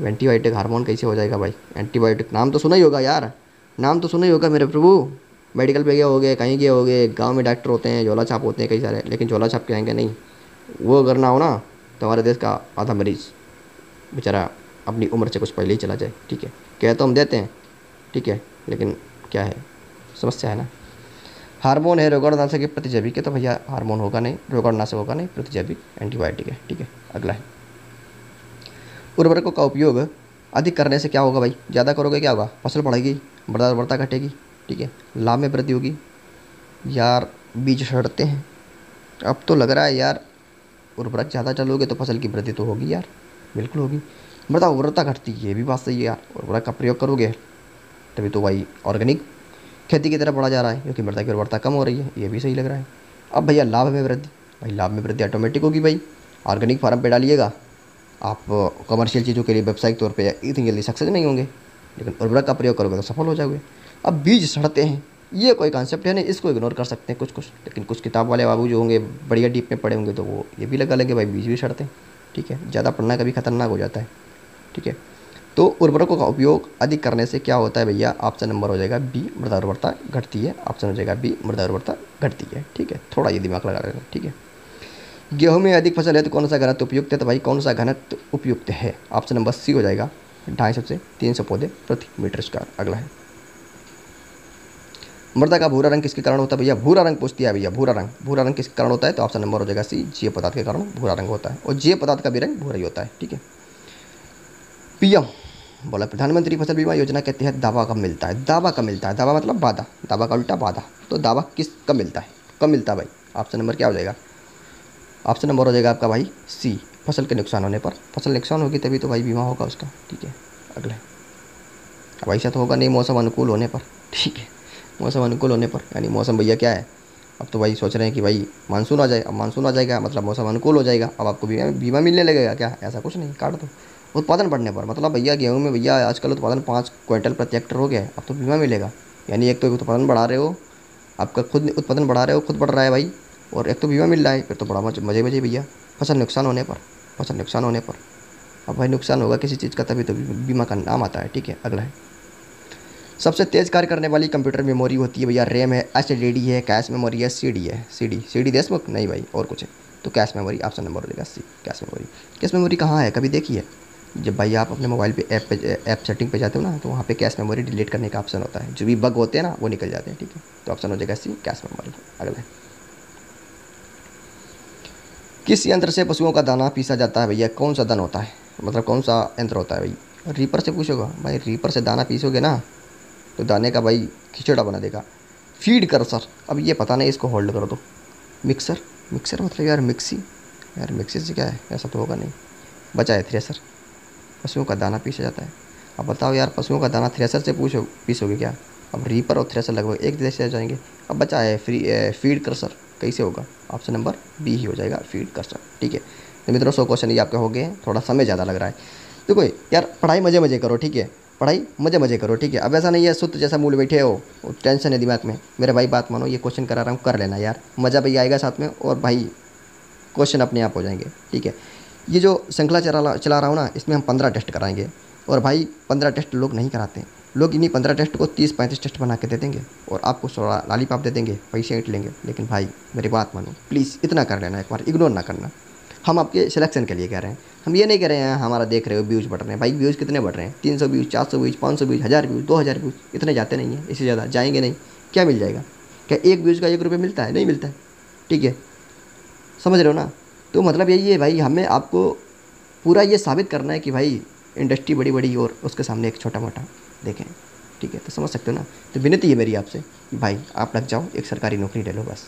एंटीबायोटिक हार्मोन कैसे हो जाएगा भाई? एंटीबायोटिक नाम तो सुना ही होगा यार, नाम तो सुना ही होगा मेरे प्रभु। मेडिकल पे गए होगे, कहीं गए होगे, गांव में डॉक्टर होते हैं, झोला छाप होते हैं कई सारे, लेकिन झोला छाप के आएंगे नहीं। वो अगर ना हो ना, तो हमारे देश का आधा मरीज बेचारा अपनी उम्र से कुछ पहले ही चला जाए, ठीक है। कह तो हम देते हैं, ठीक है, लेकिन क्या है, समस्या है ना। हार्मोन है, रोगाणुनाशक है, प्रतिजैविक है, तो भैया हार्मोन होगा नहीं, रोगाणुनाशक होगा नहीं, प्रतिजैविक एंटीबायोटिक है, ठीक है। अगला है, उर्वरकों का उपयोग अधिक करने से क्या होगा भाई? ज़्यादा करोगे क्या होगा? फसल बढ़ेगी, बर्दाश्त घटेगी, ठीक है, लाभ में वृद्धि होगी। यार बीज सड़ते हैं, अब तो लग रहा है यार उर्वरक ज़्यादा डालोगे तो फसल की वृद्धि तो होगी यार, बिल्कुल होगी। मृदा उर्वरता घटती है, ये भी बात सही है यार। उर्वरक का प्रयोग करोगे तभी तो भाई ऑर्गेनिक खेती की तरफ बढ़ा जा रहा है, क्योंकि मृदा की उर्वरता कम हो रही है, ये भी सही लग रहा है। अब भैया लाभ में वृद्धि, भाई लाभ में वृद्धि ऑटोमेटिक होगी भाई। ऑर्गेनिक फार्म पे डालिएगा आप, कमर्शियल चीज़ों के लिए व्यावसायिक तौर पे इतनी जल्दी सक्सेस नहीं होंगे, लेकिन उर्वरक का प्रयोग करोगे तो सफल हो जाओगे। अब बीज सड़ते हैं, ये कोई कॉन्सेप्ट है नहीं, इसको इग्नोर कर सकते हैं कुछ कुछ, लेकिन कुछ किताब वाले बाबू जो होंगे बढ़िया डीप में पढ़े होंगे तो वो ये भी लगा लेंगे भाई बीज भी सड़ते हैं, ठीक है। ज़्यादा पढ़ना कभी खतरनाक हो जाता है, ठीक है। तो उर्वरकों का उपयोग अधिक करने से क्या होता है भैया? ऑप्शन नंबर हो जाएगा बी, मृदा उर्वरता घटती है। ऑप्शन हो जाएगा बी, मृदा उर्वरता घटती है, ठीक है। थोड़ा ये दिमाग लगा लेना, ठीक है। गेहूं में अधिक फसल है तो कौन सा घनत्व उपयुक्त है? तो भाई कौन सा घनत्व उपयुक्त है? ऑप्शन नंबर सी हो जाएगा, 250 से 300 पौधे प्रति मीटर स्क्वायर। अगला है, मृदा का भूरा रंग किसके कारण होता है भैया? भूरा रंग पूछती है भैया, भूरा रंग किसके कारण होता है? तो ऑप्शन नंबर हो जाएगा सी, जीव पदार्थ के कारण भूरा रंग होता है, और जीव पदार्थ का भी रंग भूरा ही होता है, ठीक है। पीएम बोला प्रधानमंत्री फसल बीमा योजना के तहत दावा कब मिलता है? दावा कब मिलता है? दावा मतलब वादा, दावा का उल्टा वादा। तो दावा किस कब मिलता है? कब मिलता है भाई? ऑप्शन नंबर क्या हो जाएगा? ऑप्शन नंबर हो जाएगा आपका भाई सी, फसल के नुकसान होने पर। फसल नुकसान होगी तभी तो भाई बीमा होगा उसका, ठीक है। अगले, अब ऐसा तो होगा नहीं मौसम अनुकूल होने पर, ठीक है, मौसम अनुकूल होने पर, यानी मौसम भैया क्या है, अब तो भाई सोच रहे हैं कि भाई मानसून आ जाए। अब मानसून आ जाएगा मतलब मौसम अनुकूल हो जाएगा, अब आपको बीमा मिलने लगेगा क्या? ऐसा कुछ नहीं, काट दो। उत्पादन बढ़ने पर, मतलब भैया गेहूँ में भैया आजकल उत्पादन 5 क्विंटल प्रति हेक्टेयर हो गया है, अब तो बीमा मिलेगा। यानी एक तो उत्पादन बढ़ा रहे हो, आपका खुद उत्पादन बढ़ा रहे हो, खुद बढ़ रहा है भाई, और एक तो बीमा मिल रहा है, फिर तो बड़ा मजे भैया। फसल नुकसान होने पर, अब भाई नुकसान होगा किसी चीज़ का तभी तो बीमा का नाम आता है, ठीक है। अगला है, सबसे तेज़ कार्य करने वाली कंप्यूटर मेमोरी होती है भैया? रैम है, एचडीडी है, कैश मेमोरी है, सीडी है। सीडी देशमुख नहीं भाई, और कुछ है, तो कैश मेमोरी। ऑप्शन नंबर हो जाएगा सी, कैश मेमोरी। कैश मेमोरी कहाँ है, कभी देखी है? जब भाई आप अपने मोबाइल पे ऐप सेटिंग पे जाते हो ना, तो वहाँ पे कैश मेमोरी डिलीट करने का ऑप्शन होता है। जो भी बग होते हैं ना वो निकल जाते हैं, ठीक है। तो ऑप्शन हो जाएगा सी कैश मेमोरी। अगला है, किस यंत्र से पशुओं का दाना पीसा जाता है भैया? कौन सा दाना होता है, मतलब कौन सा यंत्र होता है भाई? रीपर से पूछोगा भाई, रीपर से दाना पीसोगे ना तो दाने का भाई खिचड़ा बना देगा। फीड कर सर, अब ये पता नहीं, इसको होल्ड कर दो। मिक्सर, मिक्सर मतलब यार मिक्सी, यार मिक्सी से क्या है, ऐसा तो होगा नहीं। बचा है थ्रेसर, पशुओं का दाना पीसा जाता है। अब बताओ यार, पशुओं का दाना थ्रेसर से पीसोगे क्या? अब रीपर और थ्रेसर लगभग एक जैसे आ जाएंगे। अब बचा है फीड क्रशर, कैसे होगा? ऑप्शन नंबर बी ही हो जाएगा, फीड क्रशर, ठीक है। तो मित्रों 100 क्वेश्चन ये आपके हो गए हैं, थोड़ा समय ज़्यादा लग रहा है। देखो यार, पढ़ाई मज़े मज़े करो, ठीक है, पढ़ाई मज़े मज़े करो, ठीक है। अब ऐसा नहीं है सुत जैसा मूड बैठे हो, टेंशन है दिमाग में। मेरे भाई बात मानो, ये क्वेश्चन करा रहा हूँ, कर लेना यार, मज़ा भी आएगा साथ में, और भाई क्वेश्चन अपने आप हो जाएंगे, ठीक है। ये जो श्रृंखला चला रहा हूँ ना, इसमें हम 15 टेस्ट कराएंगे। और भाई 15 टेस्ट लोग नहीं कराते, लोग इन्हीं 15 टेस्ट को 30-35 टेस्ट बना के दे देंगे और आपको 16 लॉलीपॉप दे देंगे, पैसे ईंट लेंगे। लेकिन भाई मेरी बात मानो प्लीज़, इतना कर लेना, एक बार इग्नोर ना करना। हम आपके सिलेक्शन के लिए कह रहे हैं, हम ये नहीं कह रहे हैं हमारा देख रहे हो व्यूज़ बढ़ रहे हैं। भाई व्यूज़ कितने बढ़ रहे हैं? 300 views, 400 views, 500 views, 1000 views, 2000 views, इतने जाते नहीं हैं, इससे ज़्यादा जाएंगे नहीं। क्या मिल जाएगा? क्या एक व्यूज़ का 1 रुपये मिलता है? नहीं मिलता है, ठीक है, समझ रहे हो ना। तो मतलब यही है भाई, हमें आपको पूरा ये साबित करना है कि भाई इंडस्ट्री बड़ी बड़ी और उसके सामने एक छोटा मोटा देखें, ठीक है। तो समझ सकते हो ना। तो विनती है मेरी आपसे कि भाई आप लग जाओ, एक सरकारी नौकरी ले लो, बस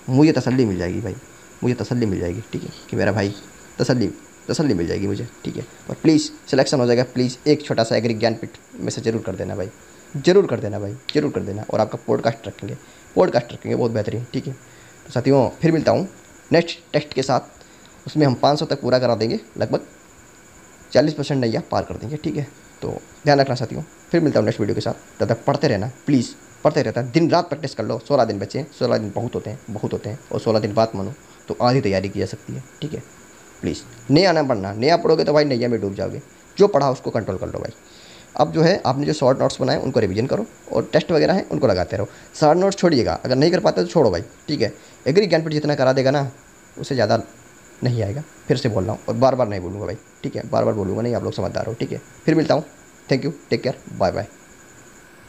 मुझे तसल्ली मिल जाएगी भाई, मुझे तसल्ली मिल जाएगी, ठीक है, कि मेरा भाई तसल्ली तसल्ली मिल जाएगी मुझे, ठीक है। और प्लीज़ सिलेक्शन हो जाएगा, प्लीज़ एक छोटा सा एग्री ज्ञानपीठ में से ज़रूर कर देना भाई, ज़रूर कर देना भाई, ज़रूर कर देना। और आपका पॉडकास्ट रखेंगे बहुत बेहतरीन, ठीक है। तो साथियों फिर मिलता हूँ नेक्स्ट टेस्ट के साथ, उसमें हम 500 तक पूरा करा देंगे, लगभग 40% नैया पार कर देंगे, ठीक है। तो ध्यान रखना साथियों, फिर मिलता हूँ नेक्स्ट वीडियो के साथ। तब तक पढ़ते रहना प्लीज़, पढ़ते रहता है, दिन रात प्रैक्टिस कर लो। 16 दिन बचे हैं, 16 दिन बहुत होते हैं, बहुत होते हैं। और 16 दिन बात मानो तो आधी तैयारी की जा सकती है, ठीक है। प्लीज़ नया ना पढ़ना, नया पढ़ोगे तो भाई नैया में डूब जाओगे। जो पढ़ा उसको कंट्रोल कर लो भाई। अब जो है आपने जो शॉर्ट नोट्स बनाए उनको रिवीजन करो, और टेस्ट वगैरह हैं उनको लगाते रहो। शॉर्ट नोट्स छोड़िएगा, अगर नहीं कर पाते तो छोड़ो भाई, ठीक है। एग्री ज्ञानपीठ जितना करा देगा ना, उससे ज़्यादा नहीं आएगा। फिर से बोल रहा हूँ, और बार बार नहीं बोलूँगा भाई, ठीक है, बार बार बोलूँगा नहीं, आप लोग समझदार हो, ठीक है। फिर मिलता हूँ, thank you, take care, bye bye.